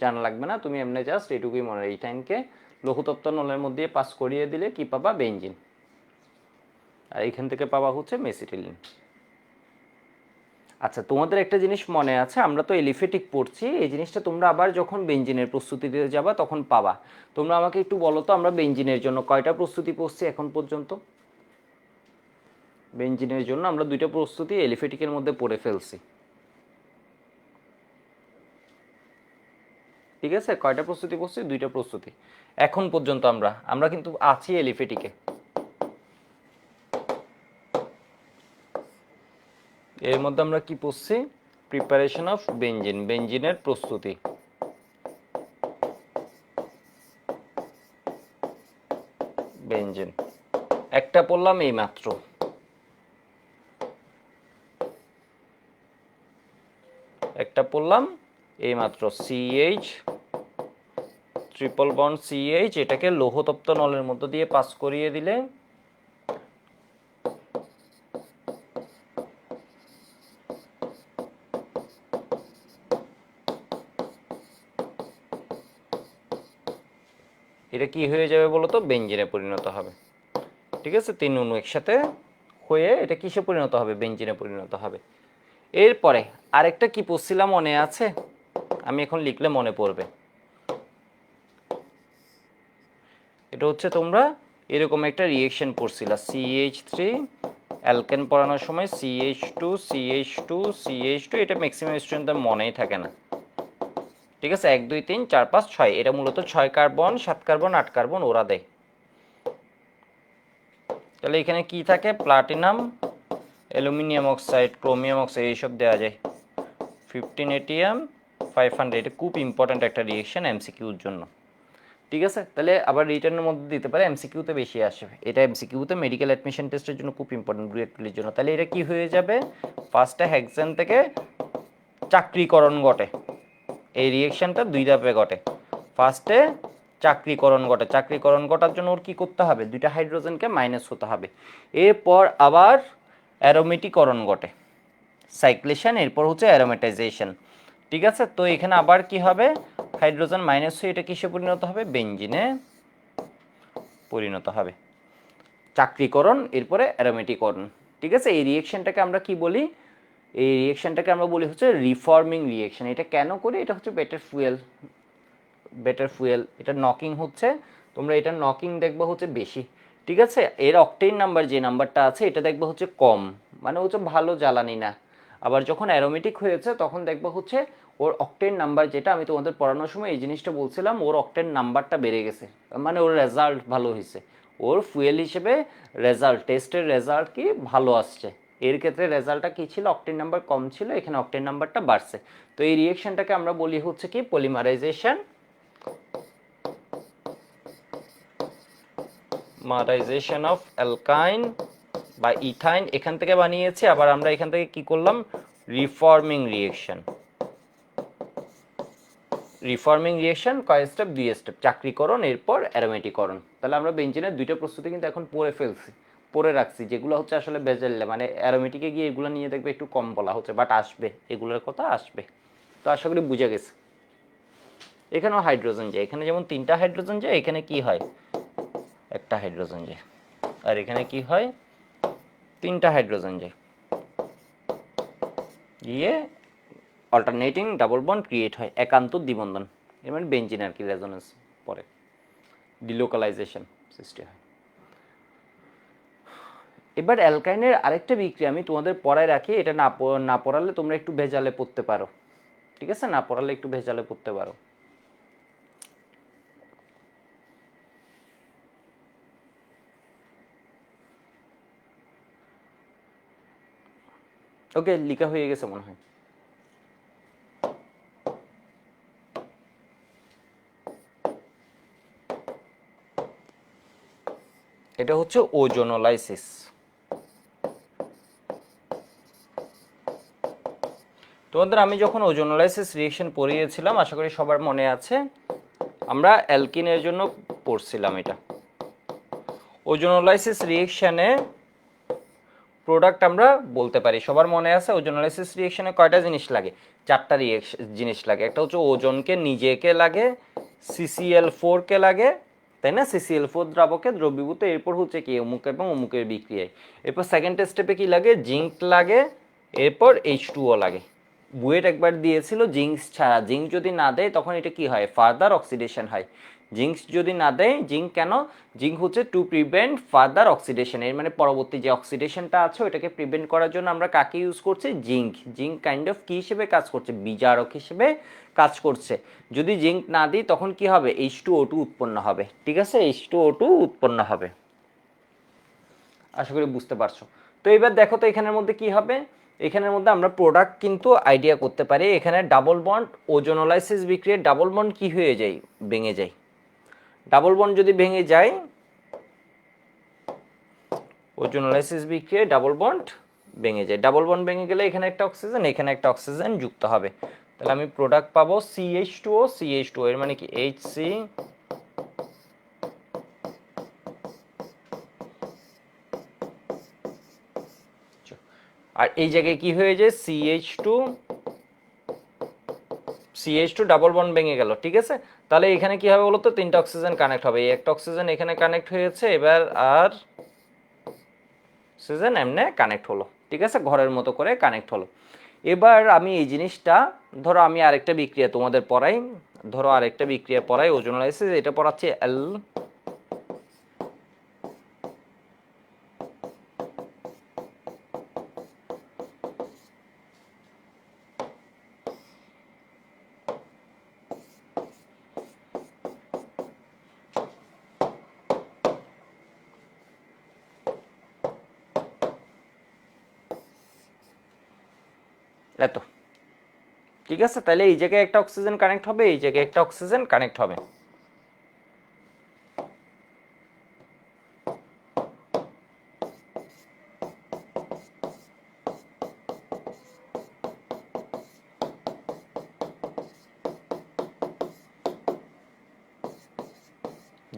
জানা লাগবে না। তুমি এমনি জাস্ট এটুকুই মনে হয়, ইথাইনকে লঘুতত্ত্ব নলের মধ্যে পাস করিয়ে দিলে কি পাবা? বেঞ্জিন। আর এইখান থেকে পাবা হচ্ছে মেসিটিলিন। আচ্ছা, তোমাদের একটা জিনিস মনে আছে, আমরা তো এলিফেটিক পড়ছি, এই জিনিসটা তোমরা আবার যখন বেঞ্জিনের প্রস্তুতি দিতে যাবা তখন পাবা। তোমরা আমাকে একটু বলো তো, আমরা বেঞ্জিনের জন্য কয়টা প্রস্তুতি পড়ছি এখন পর্যন্ত? বেঞ্জিনের জন্য আমরা 2টা প্রস্তুতি এলিফেটিকের মধ্যে পড়ে ফেলছি। ঠিক আছে, কয়টা প্রস্তুতি পড়ছি? 2টা প্রস্তুতি এখন পর্যন্ত। আমরা কিন্তু আছি এলিফেটিকে। এর মধ্যে আমরা কি পড়ছি? প্রিপারেশন অফ বেঞ্জিন, বেঞ্জিনের প্রস্তুতি। বেঞ্জিন একটা পড়লাম এই মাত্র, একটা পড়লাম এই মাত্র, CH ট্রিপল বন্ড CH, এটাকে লৌহতপ্ত নলের মধ্য দিয়ে পাস করিয়ে দিলে এটা কি হয়ে যাবে বলো তো? বেঞ্জিনে পরিণত হবে। ঠিক আছে, 3 অণু একসাথে হয়ে এটা কিসে পরিণত হবে? বেঞ্জিনে পরিণত হবে। এরপরে আরেকটা কি পড়ছিলাম মনে আছে? আমি এখন লিখলে মনে পড়বে। এটা হচ্ছে তোমরা এরকম একটা রিয়েকশন পড়ছিলা, CH3 অ্যালকেন পড়ানোর সময় CH2 CH2 CH2, এটা ম্যাক্সিমাম স্টুডেন্টদের মনেই থাকে না। ঠিক আছে, 1 2 3 4 5 6, এটা মূলত 6 কার্বন 7 কার্বন 8 কার্বন ওরা দেয়। তাহলে এখানে কি থাকে? Platinum, aluminium oxide, chromium oxide, এইসব দেওয়া যায়। 15 এটিএম 500, এটা খুব ইম্পর্ট্যান্ট একটা রিয়েকশন এমসিকিউর জন্য। ঠিক আছে, তাহলে আবার রিটার্নের মধ্যে দিতে পারে, এমসিকিউতে বেশি আসবে এটা। এমসিকিউতে মেডিকেল অ্যাডমিশন টেস্টের জন্য খুব ইম্পর্টেন্ট, গ্রেড টুলির জন্য। তাহলে এটা কি হয়ে যাবে? ফার্স্টে হেক্সেন থেকে চাকরিকরণ ঘটে, এই রিয়েকশনটা 2 ধাপে ঘটে। ফার্স্টে চাকরিকরণ ঘটে, চাকরিকরণ ঘটার জন্য ওর কী করতে হবে? 2টা হাইড্রোজেনকে মাইনাস হতে হবে। এরপর আবার অ্যারোমেটিকরণ ঘটে, সাইক্লেশন, এরপর হচ্ছে অ্যারোমেটাইজেশন। ঠিক আছে, তো এখানে আবার কি হবে? হাইড্রোজেন মাইনাস হয়ে এটা কিসে পরিণত হবে? বেঞ্জিনে পরিণত হবে। চাকরিকরণ, এরপরে অ্যারোমেটিকরণ। ঠিক আছে, এই রিয়েকশনটাকে আমরা কি বলি? এই রিয়েকশনটাকে আমরা বলি হচ্ছে রিফর্মিং রিয়েকশন। এটা কেন করি? এটা হচ্ছে বেটার ফুয়েল, এটা নকিং হচ্ছে, তোমরা এটা নকিং দেখবা হচ্ছে বেশি। ঠিক আছে, এর অকটেন নাম্বার যে নাম্বারটা আছে এটা দেখবা হচ্ছে কম, মানে হচ্ছে ভালো জ্বালানি না। আবার যখন অ্যারোমেটিক হয়েছে তখন দেখবা হচ্ছে ওর অকটেন নাম্বার, যেটা আমি তোমাদের পড়ানোর সময় এই জিনিসটা বলছিলাম, ওর অকটেন নাম্বারটা বেড়ে গেছে, মানে ওর রেজাল্ট ভালো হয়েছে। ওর ফুয়েল হিসেবে রেজাল্ট, টেস্টের রেজাল্ট কি ভালো আসছে। এর ক্ষেত্রে রেজাল্টটা কি ছিল? অকটেন নাম্বার কম ছিল, এখানে অকটেন নাম্বারটা বাড়ছে। তো এই রিয়েকশনটাকে আমরা বলি হচ্ছে কি পলিমারাইজেশন, মারাইজেশন অফ অ্যালকাইন বা ইথাইন এখান থেকে বানিয়েছি, আবার আমরা এখান থেকে কি করলাম, রিফর্মিং রিয়েকশন। রিফর্মিং রিয়েকশন কয় স্টেপ, 2 স্টেপ, চাকরিকরণ এরপর অ্যারোমেটিকরণ। তাহলে আমরা বেঞ্জিনের 2টা প্রস্তুতি কিন্তু এখন পড়ে ফেলছি, পড়ে রাখছি, যেগুলো হচ্ছে আসলে বেজেলে মানে অ্যারোমেটিকে গিয়ে এগুলো নিয়ে দেখবে একটু কম বলা হচ্ছে, বাট আসবে, এগুলোর কথা আসবে। তো আশা করি বুঝে গেছে। এখানেও হাইড্রোজেন যায়, এখানে যেমন 3টা হাইড্রোজেন যায়, এখানে কি হয়, একটা হাইড্রোজেন যায়, আর এখানে কি হয়, 3টা হাইড্রোজেন যায়, গিয়ে অল্টারনেটিং ডাবল বন্ড ক্রিয়েট হয়, একান্ত দ্বিবন্ধন, এর মানে বেঞ্জিন আর কি, রেজোনেন্স পরে ডিলোকালাইজেশন সৃষ্টি হয়। এবার অ্যালকাইনের আরেকটা বিক্রিয়া আমি তোমাদের পড়ায় রাখি, এটা না পড়ালে তোমরা একটু ভেজালে পড়তে পারো, ঠিক আছে, না পড়ালে একটু ভেজালে পড়তে পারো। ওকে, লিখা হয়ে গেছে মনে হয়। এটা হচ্ছে ওজোনোলাইসিস। তোমাদের আমি যখন ওজোনোলাইসিস রিয়েকশন পড়িয়েছিলাম, আশা করি সবার মনে আছে, আমরা অ্যালকিনের জন্য পড়ছিলাম এটা। ওজোনোলাইসিস রিয়েকশনে প্রোডাক্ট আমরা বলতে পারি, সবার মনে আছে ওজোনোলাইসিস রিয়েকশনে কয়টা জিনিস লাগে, 4টা জিনিস লাগে। একটা হচ্ছে ওজনকে নিজেকে লাগে, CCl4 কে লাগে, তাই না, CCl4 দ্রাবকে দ্রবীভূত, এরপর হচ্ছে কি অমুক এবং অমুকের বিক্রিয়ায়, এরপর সেকেন্ড স্টেপে কি লাগে, জিঙ্ক লাগে, এরপর H2O লাগে। বুয়েট একবার দিয়েছিল জিঙ্ক ছাড়া, জিঙ্ক যদি না দেয় তখন এটা কি হয়, ফার্দার অক্সিডেশন হয়। জিঙ্ক যদি না দেয়, জিঙ্ক কেন, জিঙ্ক হচ্ছে টু প্রিভেন্ট ফার্দার অক্সিডেশন, এর মানে পরবর্তী যে অক্সিডেশনটা আছে ওটাকে প্রিভেন্ট করার জন্য আমরা কাকে ইউজ করছি, জিঙ্ক। জিঙ্ক কাইন্ড অফ কি হিসেবে কাজ করছে, বিজারক হিসেবে কাজ করছে। যদি জিঙ্ক না দিই তখন কি হবে, H2O2 উৎপন্ন হবে, ঠিক আছে, H2O2 উৎপন্ন হবে। আশা করি বুঝতে পারছো। তো এবার দেখো তো এখানের মধ্যে কি হবে, এখানের মধ্যে আমরা প্রোডাক্ট কিন্তু আইডিয়া করতে পারি। এখানে ডাবল বন্ড ওজোনোলাইসিস বিক্রিয়ায় ডাবল বন্ড কি হয়ে যায়, ভেঙে যায়। ডাবল বন্ড যদি ভেঙে যায়, ওজোনোলাইসিস বিক্রিয়ায় ডাবল বন্ড ভেঙে যায়, ডাবল বন্ড ভেঙে গেলে এখানে একটা অক্সিজেন, এখানে একটা অক্সিজেন যুক্ত হবে। তাহলে আমি প্রোডাক্ট পাবো CH2O, CH2O এর মানে কি HC, আর এই জায়গায় কি হয়ে যায়, CH2 ডাবল বন্ড ভেঙে গেল, ঠিক আছে। তাহলে এখানে কি হবে বলতো, 3টা অক্সিজেন কানেক্ট হবে, এই একটা অক্সিজেন এখানে কানেক্ট হয়েছে, এবার আর অক্সিজেন এমনে কানেক্ট হলো, ঠিক আছে, ঘরের মতো করে কানেক্ট হলো। এবার আমি এই জিনিসটা, ধরো আমি আরেকটা বিক্রিয়া তোমাদের পড়াই, ধরো আরেকটা বিক্রিয়া পড়াই ওজোনোলাইসিস, এটা পড়াচ্ছি এত, ঠিক আছে। তাহলে এই জায়গায় একটা অক্সিজেন কানেক্ট হবে, এই জায়গায় একটা অক্সিজেন কানেক্ট হবে।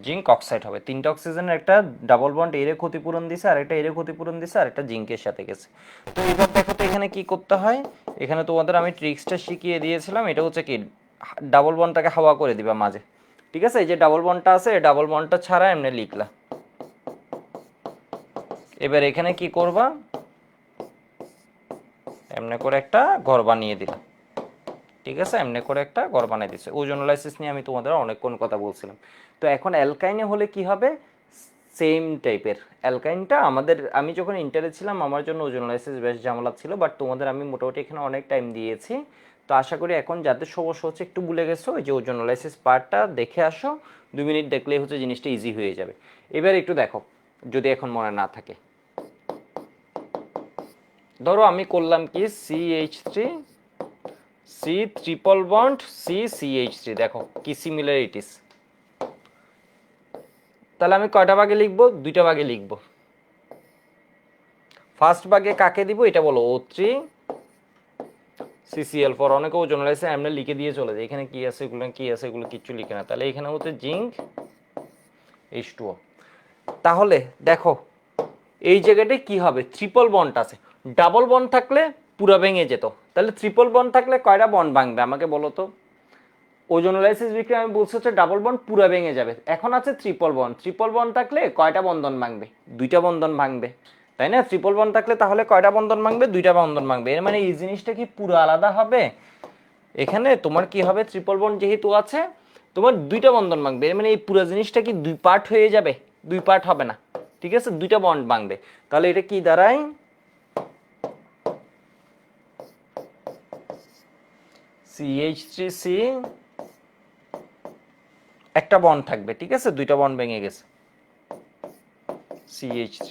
জিঙ্ক অক্সাইড হবে, 3টা অক্সিজেনের একটা ডাবল বন্ড এরে ক্ষতিপূরণ দিছে, আর একটা এরে ক্ষতিপূরণ দিছে, আর একটা জিঙ্কের সাথে গেছে। তো এবার দেখো তো এখানে কি করতে হয়, এখানে তোমাদের আমি ট্রিক্সটা শিখিয়ে দিয়েছিলাম, এটা হচ্ছে কি ডাবল বন্ডটাকে হাওয়া করে দিবা মাঝে, ঠিক আছে। এই যে ডাবল বন্ডটা আছে, এই ডাবল বন্ডটা ছাড়া এমনি লিখলা। এবার এখানে কি করবা, এমনি করে একটা ঘর বানিয়ে দিলাম, ঠিক আছে, এমনি করে একটা ঘর বানিয়ে দিচ্ছে। ওজোনোলাইসিস নিয়ে আমি তোমাদের অনেকক্ষণ কথা বলছিলাম। তো এখন অ্যালকাইনে হলে কি হবে, সেম টাইপের অ্যালকাইনটা আমাদের, আমি যখন ইন্টারে ছিলাম আমার জন্য ওজোনোলাইসিস বেশ ঝামেলা ছিল, বাট তোমাদের আমি মোটামুটি এখানে অনেক টাইম দিয়েছি। তো আশা করি এখন যাদের সমস্যা হচ্ছে একটু ভুলে গেছো, ওই যে ওজোনোলাইসিস পার্টটা দেখে আসো, 2 মিনিট দেখলেই হচ্ছে জিনিসটা ইজি হয়ে যাবে। এবার একটু দেখো যদি এখন মনে না থাকে, ধরো আমি করলাম কি CH3 C triple bond CH3, দেখো কি সিমিলারিটিস। তাহলে আমি কয়টা ভাগে লিখবো, 2টা ভাগে লিখবো, ফার্স্ট ভাগে কাকে দিব এটা বলো, O3 CCl4। অনেকে ওজন লাইছে আমরা লিখে দিয়ে চলে যাই, এখানে কি আছে এগুলো কি আছে এগুলো কিচ্ছু লিখে না, তাহলে এখানে হচ্ছে জিঙ্ক H2O। তাহলে দেখো এই জায়গাটায় কি হবে, ট্রিপল বন্ড আছে, ডাবল বন্ড থাকলে পুরো ভেঙে যেত, তাহলে ট্রিপল বন্ড থাকলে কয়টা বন্ড ভাঙবে আমাকে বলো তো। ওজোনোলাইসিস বিক্রিয়া আমি বলছি হচ্ছে ডাবল বন্ড পুরো ভেঙে যাবে, এখন আছে ট্রিপল বন্ড, ট্রিপল বন্ড থাকলে কয়টা বন্ধন ভাঙবে, দুইটা বন্ধন ভাঙবে, তাই না? ট্রিপল বন্ড থাকলে তাহলে কয়টা বন্ধন ভাঙবে, দুইটা বন্ধন ভাঙবে। এর মানে এই জিনিসটা কি পুরো আলাদা হবে, এখানে তোমার কি হবে, ট্রিপল বন্ড যেহেতু আছে তোমার দুইটা বন্ধন ভাঙবে, এর মানে এই পুরো জিনিসটা কি দুই পার্ট হয়ে যাবে, দুই পার্ট হবে না, ঠিক আছে, দুইটা বন্ড ভাঙবে। তাহলে এটা কি দাঁড়ায়, CH3C একটা বন্ড থাকবে, ঠিক আছে, দুইটা বন্ড ভেঙে গেছে, CH3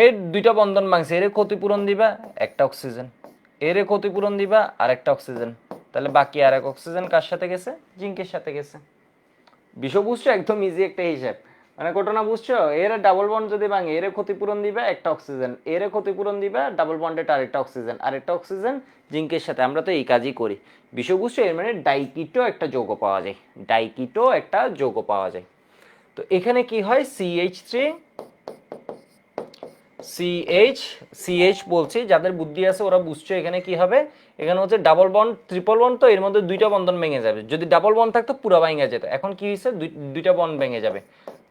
এর দুইটা বন্ধন ভাঙছে, এর ক্ষতিপূরণ দিবা একটা অক্সিজেন, এর ক্ষতিপূরণ দিবা আর একটা অক্সিজেন, তাহলে বাকি আর এক অক্সিজেন কার সাথে গেছে, জিঙ্কের সাথে গেছে। বিষয় বুঝছো, একদম ইজি একটা হিসাব, মানে ঘটনা বুঝছো, এর ডাবল বন্ড যদি ভাঙে এর ক্ষতিপূরণ দিবে একটা অক্সিজেন, এর ক্ষতিপূরণ দিবে ডাবল বন্ডের আরেকটা অক্সিজেন, আরেকটা অক্সিজেন জিঙ্কের সাথে, আমরা তো এই কাজই করি। বিষয় বুঝছো, এর মানে ডাইকিটো একটা যৌগ পাওয়া যায়, ডাইকিটো একটা যৌগ পাওয়া যায়। তো এখানে কি হয়, CH বলছি, যাদের বুদ্ধি আছে ওরা বুঝছো, এখানে কি হবে, এখানে হচ্ছে ডাবল বন্ড ট্রিপল বন্ড, তো এর মধ্যে দুইটা বন্ধন ভেঙে যাবে, যদি ডাবল বন্ড থাকতো পুরো ভেঙে যেত, এখন কি হয়েছে দুইটা বন্ড ভেঙে যাবে।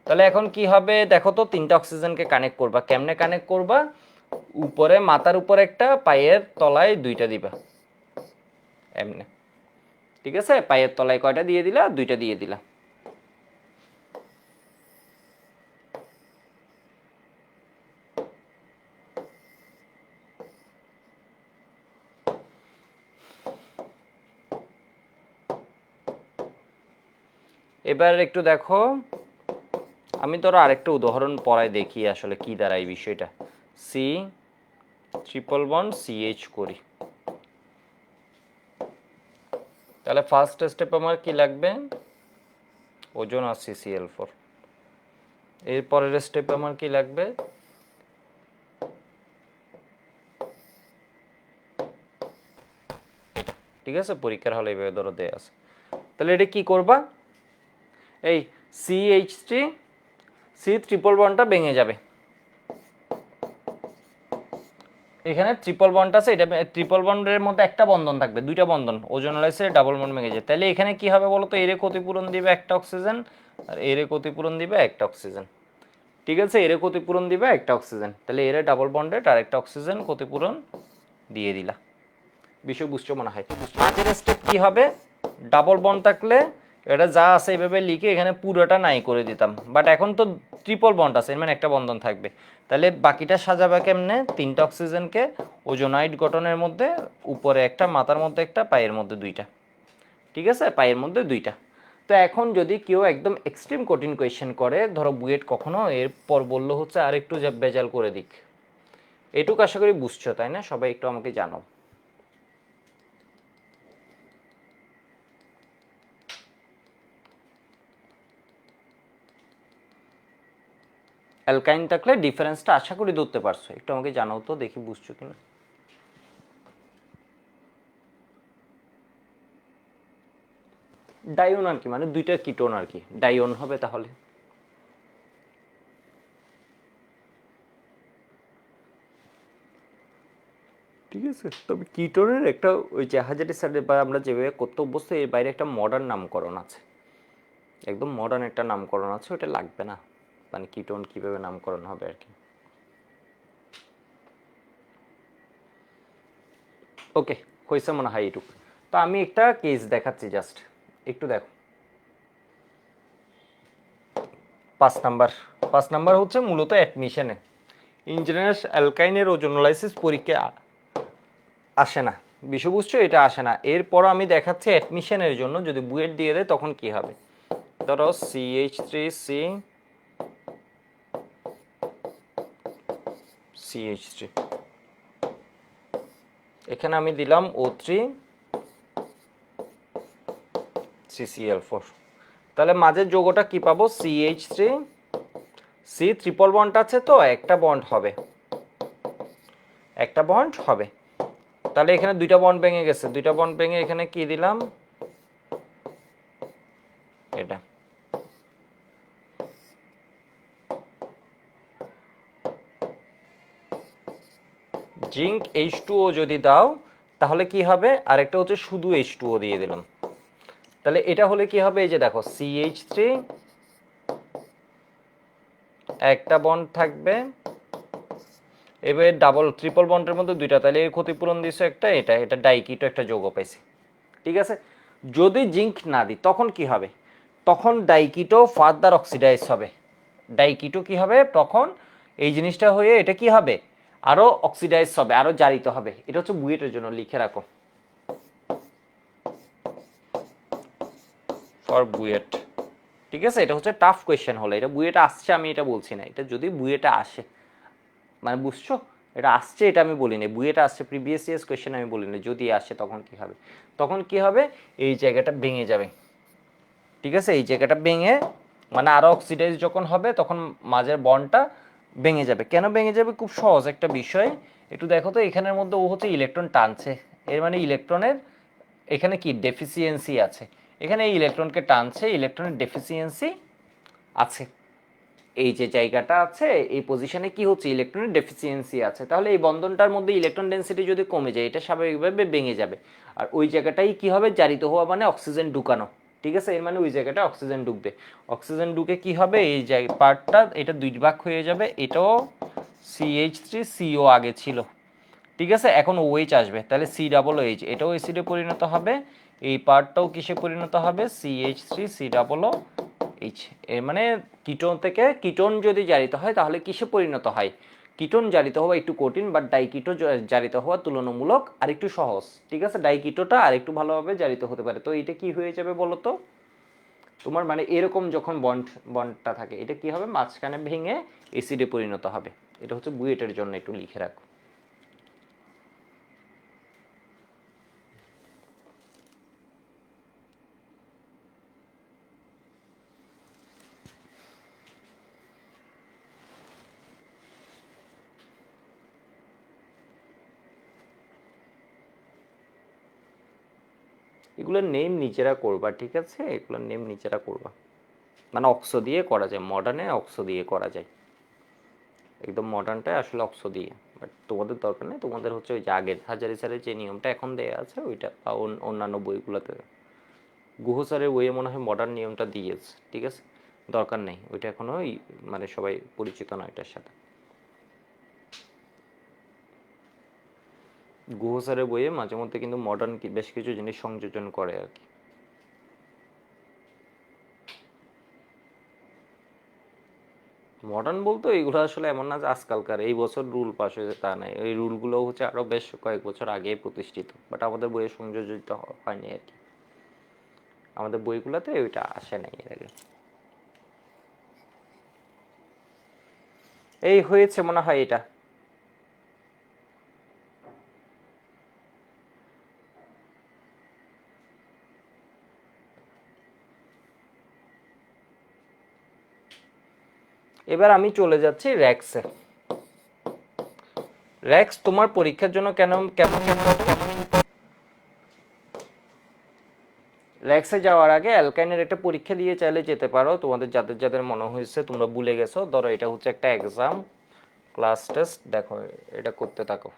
তাহলে এখন কি হবে দেখো তো, তিনটা অক্সিজেনকে কানেক্ট করবা, কেমনে কানেক্ট করবা, উপরে মাথার উপর একটা, পায়ের তলায় দুইটা দিবা, এমনি, ঠিক আছে, পায়ের তলায় কয়টা দিয়ে দিলা, দুইটা দিয়ে দিলা। এবার একটু দেখো, আমি ধরো আরেকটা উদাহরণ পড়ায় দেখি আসলে কি দাঁড়ায় বিষয়টা, সি ট্রিপল বন্ড CH করি, তাহলে ফার্স্ট স্টেপ আমার কি লাগবে, ওজন আর CCl4, এর পরের স্টেপ আমার কি লাগবে, ঠিক আছে, পরীক্ষার হলে এইভাবে ধরো দেয়া আছে। তাহলে এটা কি করবা, এই C ট্রিপল বন্ডটা ভেঙে যাবে, এখানে ট্রিপল বন্ড আছে, এটা ট্রিপল বন্ডের মধ্যে একটা বন্ধন থাকবে, দুইটা বন্ধন, ওজোনোলাইসিসে ডাবল বন্ড ভেঙে যায়, তাহলে এখানে কি হবে বলো তো, এর ক্ষতিপূরণ দিবে একটা অক্সিজেন, আর এর ক্ষতিপূরণ দিবে একটা অক্সিজেন, ঠিক আছে, এর ক্ষতিপূরণ দিবে একটা অক্সিজেন, তাহলে এর ডাবল বন্ডের আর একটা অক্সিজেন ক্ষতিপূরণ দিয়ে দিলা। বিষয় বুঝছো মনে হয়। মাঝের স্টেপ কি হবে, ডাবল বন্ড থাকলে এটা যা আছে এইভাবে লিখে এখানে পুরোটা নাই করে দিতাম, বাট এখন তো ট্রিপল বন্ড আছে, মানে একটা বন্ধন থাকবে, তাহলে বাকিটা সাজাবে কেমনে, তিনটা অক্সিজেনকে ওজোনাইড গঠনের মধ্যে, উপরে একটা, মাথার মধ্যে একটা, পায়ের মধ্যে দুইটা, ঠিক আছে, পায়ের মধ্যে দুইটা। তো এখন যদি কেউ একদম এক্সট্রিম কঠিন কোয়েশ্চেন করে, ধরো বুয়েট কখনো এরপর বললো হচ্ছে আর একটু বেজাল করে দিক, এটুকু আশা করি বুঝছো, তাই না? সবাই একটু আমাকে জানাও। অ্যালকাইন থাকলে ডিফারেন্সটা আশা করি ধরতে পারছো, একটু আমাকে জানাও তো দেখি বুঝছো কিনা। ডাইওন আর কি, মানে দুইটা কিটোন আর কি, ডাইওন হবে তাহলে। ঠিক আছে, তবে কিটোনের একটা ওই জাহাজের সাইডে বা আমরা যেভাবে করতে অভ্যস্ত, এর বাইরে একটা মডার্ন নামকরণ আছে, একদম মডার্ন একটা নামকরণ আছে, ওটা লাগবে না, মানে কিটোন কিভাবে নামকরণ হবে আর কি। ওকে, হয়েছে মনে হয় এইটুকু। তো আমি একটা কেস দেখাচ্ছি, জাস্ট একটু দেখো। 5 নাম্বার হচ্ছে মূলত অ্যাডমিশনে, ইঞ্জিনিয়ার্স অ্যালকাইনের ওজোনোলাইসিস পরীক্ষা আসে না, বিষয় বুঝছো, এটা আসে না। এরপর আমি দেখাচ্ছি অ্যাডমিশনের জন্য যদি বুয়েট দিয়ে দেয় তখন কি হবে। ধরো CH3 এখানে আমি দিলাম O3 CCl4, তাহলে মাঝের যৌগটা কি পাবো, CH3 C ট্রিপল বন্ড আছে তো একটা বন্ড হবে, একটা বন্ড হবে। তাহলে এখানে দুইটা বন্ড ভেঙে গেছে, দুইটা বন্ড ভেঙে এখানে কি দিলাম, এটা। জিঙ্ক H2O যদি দাও তাহলে কি হবে, আরেকটা হচ্ছে শুধু H2O দিয়ে দিলাম। তাহলে এটা হলে কি হবে, এই যে দেখো CH3, একটা বন্ড থাকবে, এবারে ডাবল ট্রিপল বন্ডের মধ্যে দুইটা, তাহলে এর ক্ষতিপূরণ দিছে একটা, এটা ডাইকিটো একটা যৌগ পাইছে। ঠিক আছে, যদি জিঙ্ক না দিই তখন কি হবে, তখন ডাইকিটো ফার্দার অক্সিডাইজ হবে। ডাইকিটো কি হবে তখন, এই জিনিসটা হয়ে এটা কি হবে, আরো অক্সিডাইজ হবে, আরো জারিত হবে। এটা হচ্ছে বুয়েটের জন্য, লিখে রাখো ফর বুয়েট। ঠিক আছে, এটা হচ্ছে টাফ কোয়েশ্চেন হলো, এটা বুয়েটে আসছে আমি এটা বলছি না, এটা যদি বুয়েটে আসে, মানে বুঝছো, এটা আসছে এটা আমি বলিনি, বুয়েটে আসছে প্রিভিয়াস ইয়ার্স কোয়েশ্চেন আমি বলিনি, যদি আসে তখন কি হবে, তখন কি হবে, এই জায়গাটা ভেঙে যাবে। ঠিক আছে, এই জায়গাটা ভেঙে মানে আরো অক্সিডাইজ যখন হবে তখন মাঝের বন্ডটা ভেঙে যাবে। কেন ভেঙে যাবে, খুব সহজ একটা বিষয়, একটু দেখো তো, এখানের মধ্যে ও হচ্ছে ইলেকট্রন টানছে, এর মানে ইলেকট্রনের এখানে কি ডেফিসিয়েন্সি আছে, এখানে এই ইলেকট্রনকে টানছে, ইলেকট্রনের ডেফিসিয়েন্সি আছে, এই যে জায়গাটা আছে এই পজিশনে কি হচ্ছে, ইলেকট্রনের ডেফিসিয়েন্সি আছে, তাহলে এই বন্ধনটার মধ্যে ইলেকট্রন ডেন্সিটি যদি কমে যায় এটা স্বাভাবিকভাবে ভেঙে যাবে, আর ওই জায়গাটাই কি হবে, জারিত হওয়া মানে অক্সিজেন ঢুকানো। ঠিক আছে, এর মানে ওই জায়গাটা অক্সিজেন ঢুকবে, অক্সিজেন ঢুকে কি হবে, এই পার্টটা এটা দুই ভাগ হয়ে যাবে, এটাও CH3CO আগে ছিল। ঠিক আছে, এখন OH আসবে, তাহলে C OH, এটাও অ্যাসিডে পরিণত হবে, এই পার্টটাও কিসে পরিণত হবে, CH3COOH। এর মানে কিটোন থেকে কিটোন যদি জারিত হয় তাহলে কিসে পরিণত হয়, কিটোন জারিত হওয়া একটু কঠিন, বাট ডাইকিটো জারিত হওয়া তুলনামূলক আরেকটু সহজ। ঠিক আছে, ডাইকিটোটা আরেকটু ভালোভাবে জারিত হতে পারে। তো এটা কি হয়ে যাবে বলো তো, তোমার মানে এরকম যখন বন্ডটা থাকে এটা কি হবে, মাঝখানে ভেঙে অ্যাসিডে পরিণত হবে। এটা হচ্ছে বুয়েটের জন্য, একটু লিখে রাখো। এগুলোর নেম নিজেরা করবা, ঠিক আছে, এগুলোর নেম নিজেরা করবা, মানে অক্সো দিয়ে করা যায়, মডার্নে অক্সো দিয়ে করা যায়, একদম মডার্নটাই আসলে অক্সো দিয়ে, বাট তোমাদের দরকার নেই, তোমাদের হচ্ছে ওই যে আগের হাজারি স্যারের যে নিয়মটা এখন দেয়া আছে ওইটা, বা অন্যান্য বইগুলোতে, গুহ স্যারের বইয়ে মনে হয় মডার্ন নিয়মটা দিয়েছে। ঠিক আছে, দরকার নেই ওইটা এখনো, মানে সবাই পরিচিত না এটার সাথে। গুহ স্যারের বইয়ে মাঝে মধ্যে কিন্তু মডার্ন বেশ কিছু জিনিস সংযোজন করে আর কি। মডার্ন বলতে এইগুলো আসলে এমন না যে আজকালকার এই বছর রুল পাস হয়েছে তা নাই, এই রুলগুলো হচ্ছে আরো বেশ কয়েক বছর আগেই প্রতিষ্ঠিত, বাট আমাদের বইয়ে সংযোজিত হয়নি আর কি, আমাদের বইগুলোতে ওইটা আসে নাই এর আগে। এই হয়েছে মনে হয় এটা। এবার আমি চলে যাচ্ছি র্যাক্সে। র্যাক্স তোমার পরীক্ষার জন্য কেমন র্যাক্সে যাওয়ার আগে অ্যালকাইনের একটা পরীক্ষা দিয়ে চাইলে যেতে পারো, তোমাদের যাদের যাদের মনে হয়েছে তোমরা ভুলে গেছো, ধরো এটা হচ্ছে একটা এক্সাম ক্লাস টেস্ট, দেখো এটা করতে থাকো।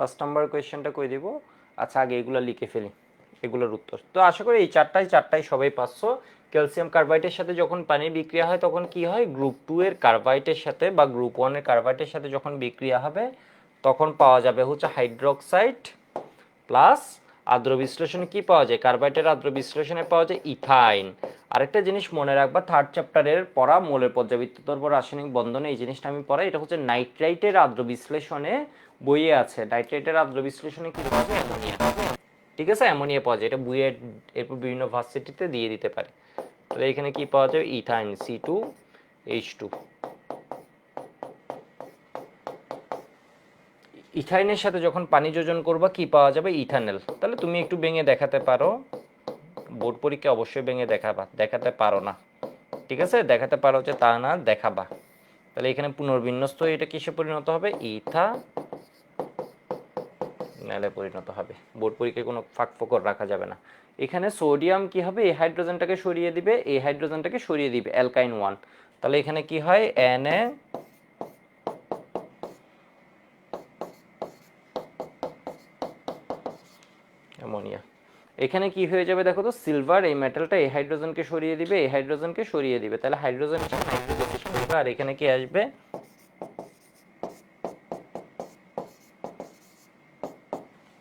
5 নাম্বার কোয়েশ্চেনটা কই দিব। আচ্ছা আগে এগুলো লিখে ফেলি, এগুলোর উত্তর। তো আশা করি এই চারটায় সবাই পাচ্ছ। ক্যালসিয়াম কার্বাইডের সাথে যখন পানি বিক্রিয়া হয় তখন কি হয়, গ্রুপ 2 এর কার্বাইডের সাথে বা গ্রুপ 1 এর কার্বাইডের সাথে যখন বিক্রিয়া হবে তখন পাওয়া যাবে হচ্ছে হাইড্রোক্সাইড প্লাস আদ্র বিশ্লেষণে কি পাওয়া যায়, কার্বাইডের আদ্র বিশ্লেষণে পাওয়া যায় ইথাইন। আরেকটা জিনিস মনে রাখবা, থার্ড চ্যাপ্টারের পড়া মৌলের পর্যাবৃত্ত দ্রব্য রাসায়নিক বন্ধনে এই জিনিসটা আমি পড়াই, এটা হচ্ছে নাইট্রাইটের আদ্র বিশ্লেষণে বইয়ে আছে। নাইট্রাইটের আদ্র বিশ্লেষণে কি পাওয়া যায়, অ্যামোনিয়া। ঠিক আছে, অ্যামোনিয়া পাওয়া যায়, এটা বইয়ে এরপর বিভিন্ন ভার্সিটিতে দিয়ে দিতে পারে। তাহলে এখানে কি পাওয়া যায়, ইথাইন C2H2। ইথাইনের সাথে যখন পানি যোজন করবা কি পাওয়া যাবে, ইথানল। তাহলে তুমি একটু ভেঙে দেখাতে পারো, বোর্ড পরীক্ষা অবশ্যই ভেঙে দেখাতে পারো না, ঠিক আছে, দেখাতে পারো যে তা না, দেখাবা। তাহলে এখানে পুনর্বিন্যস্ত এটা কিসে পরিণত হবে, ইথানলে পরিণত হবে। বোর্ড পরীক্ষায় কোনো ফাঁক ফোকর রাখা যাবে না। এখানে সোডিয়াম কি হবে, এই হাইড্রোজেনটাকে সরিয়ে দিবে, এই হাইড্রোজেনটাকে সরিয়ে দিবে, অ্যালকাইন 1। তাহলে এখানে কি হয়, Na অ্যামোনিয়া। এখানে কি হয়ে যাবে দেখো তো, সিলভার এই মেটালটা এই হাইড্রোজেনকে সরিয়ে দিবে, এই হাইড্রোজেনকে সরিয়ে দিবে, তাহলে হাইড্রোজেন আর এখানে কি আসবে,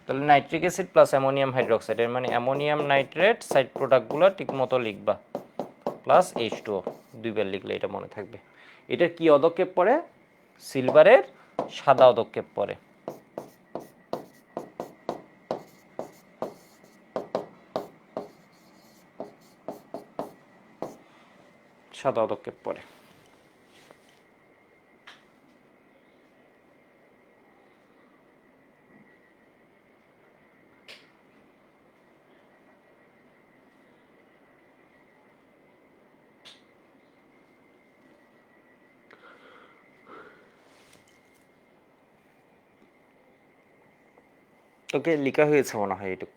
তাহলে nitric acid plus ammonium hydroxide, এর মানে অ্যামোনিয়াম নাইট্রেট, সাইড প্রোডাক্টগুলো ঠিকমতো লিখবা, প্লাস H2O, দুইবার লিখলে এটা মনে থাকবে। এটার কি অদক্ষেপ পড়ে, সিলভারের সাদা অদক্ষেপ পড়ে। সাদা অদক্ষেপ পড়ে। ওকে, লেখা হয়েছে মনে হয় এটুকু,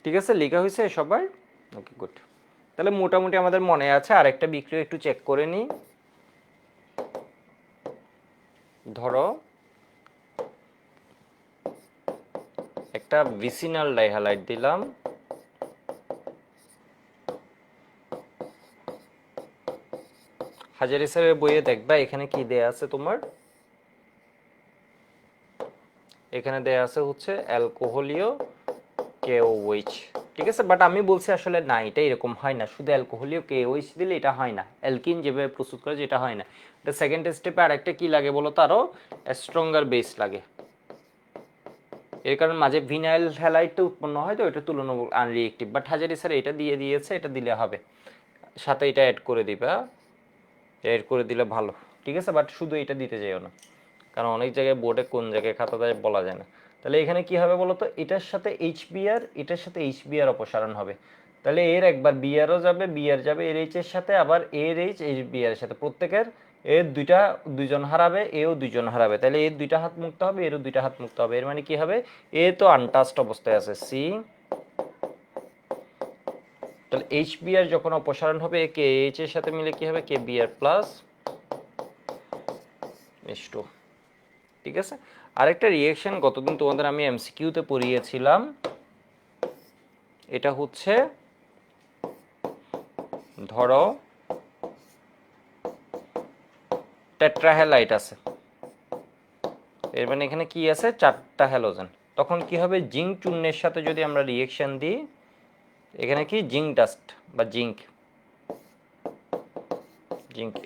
ঠিক আছে, লেখা হয়েছে সবার। Okay good. তাহলে মোটামুটি আমাদের মনে আছে। আরেকটা বিক্রিয়া একটু চেক করে নিই। ধরো একটা ভিসিনাল ডাইহালাইড দিলাম, হাজারি স্যারের বইয়ে দেখবা এখানে কি দেয়া আছে তোমার, এখানে দেয়া আছে হচ্ছে অ্যালকোহলীয় KOH, ঠিক আছে। বাট আমি বলছি আসলে না, এটা এরকম হয় না, শুধু অ্যালকোহলীয় KOH দিলে এটা হয় না, অ্যালকিন যেভাবে প্রস্তুত করে যেটা হয় না। এটা সেকেন্ড স্টেপে আরেকটা কি লাগে বলো তো, আরো স্ট্রঙ্গার বেস লাগে। এর কারণে মাঝে ভিনাইল হ্যালাইডটা উৎপন্ন হয়, তো এটা তুলনামূলক আনরিঅ্যাক্টিভ। বাট হাজারি স্যার এটা দিয়ে দিয়েছে, এটা দিলে হবে, সাথে এটা অ্যাড করে দিবা, অ্যাড করে দিলে ভালো, ঠিক আছে। বাট শুধু এটা দিতে যাইও না, কারণ অনেক জায়গায় বোর্ডে কোন জায়গায় খাতা দেয় বলা যায় না। তাহলে এখানে কি হবে বলো তো, এটার সাথে HBr, এটার সাথে HBr অপসারণ হবে। তাহলে এর একবার বিআরও যাবে, বিআর যাবে এর এইচ এর সাথে, আবার এর এইচ HBr এর সাথে, প্রত্যেকের এর দুইজন হারাবে, এও দুইজন হারাবে। তাহলে এর দুইটা হাত মুক্ত হবে, এরও দুইটা হাত মুক্ত হবে। এর মানে কি হবে, এ তো আনটাচড অবস্থায় আছে, সি। তাহলে HBr যখন অপসারণ হবে, কে এইচ এর সাথে মিলে কি হবে, KBr প্লাস H2। ঠিক আছে। আরেকটা রিঅ্যাকশন গতদিন তোমাদের আমি এমসিকিউতে পড়িয়েছিলাম, এটা হচ্ছে ধরো টেট্রাহ্যালাইড আছে, এর মানে এখানে কি আছে, 4টা হ্যালোজেন। তখন কি হবে, জিঙ্ক চূর্ণের সাথে যদি আমরা রিঅ্যাকশন দিই, এখানে কি জিঙ্ক ডাস্ট বা জিঙ্ক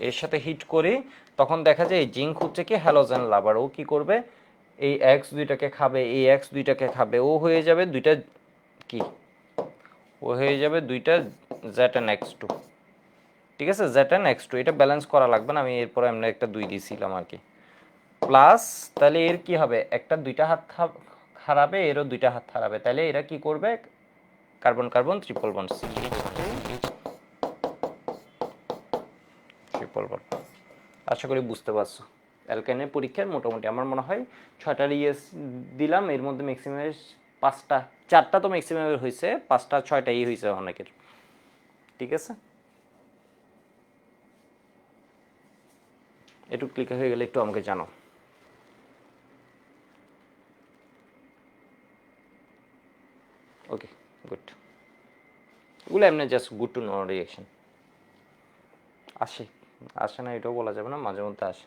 এর সাথে হিট করি, তখন দেখা যায় এই জিঙ্ক হচ্ছে কি হ্যালোজেন লাভার। ও কি করবে, এই এক্স দুইটাকে খাবে, এই এক্স দুইটাকে খাবে, ও হয়ে যাবে দুইটা কি, ও হয়ে যাবে দুইটা ZnX2। ঠিক আছে, ZnX2, এটা ব্যালেন্স করা লাগবে না, আমি এরপর এমনি একটা 2 দিয়েছিলাম আর কি। প্লাস তাহলে এর কি হবে, একটা দুইটা হাত হারাবে, এরও দুইটা হাত হারাবে, তাহলে এরা কি করবে, carbon carbon triple bond, triple bond. আশা করি বুঝতে পারছো। অ্যালকাইনের পরীক্ষার মোটামুটি আমার মনে হয় 6টা ইয়েস দিলাম, এর মধ্যে ম্যাক্সিমাম 5টা, 4টা তো ম্যাক্সিমাম হয়েছে, 5টা 6টাই হয়েছে অনেকের। ঠিক আছে, একটু ক্লিক হয়ে গেলে একটু আমাকে জানো। এগুলো এমনি just good to know reaction. আসে না এটাও বলা যাবে না, মাঝে মধ্যে আসে।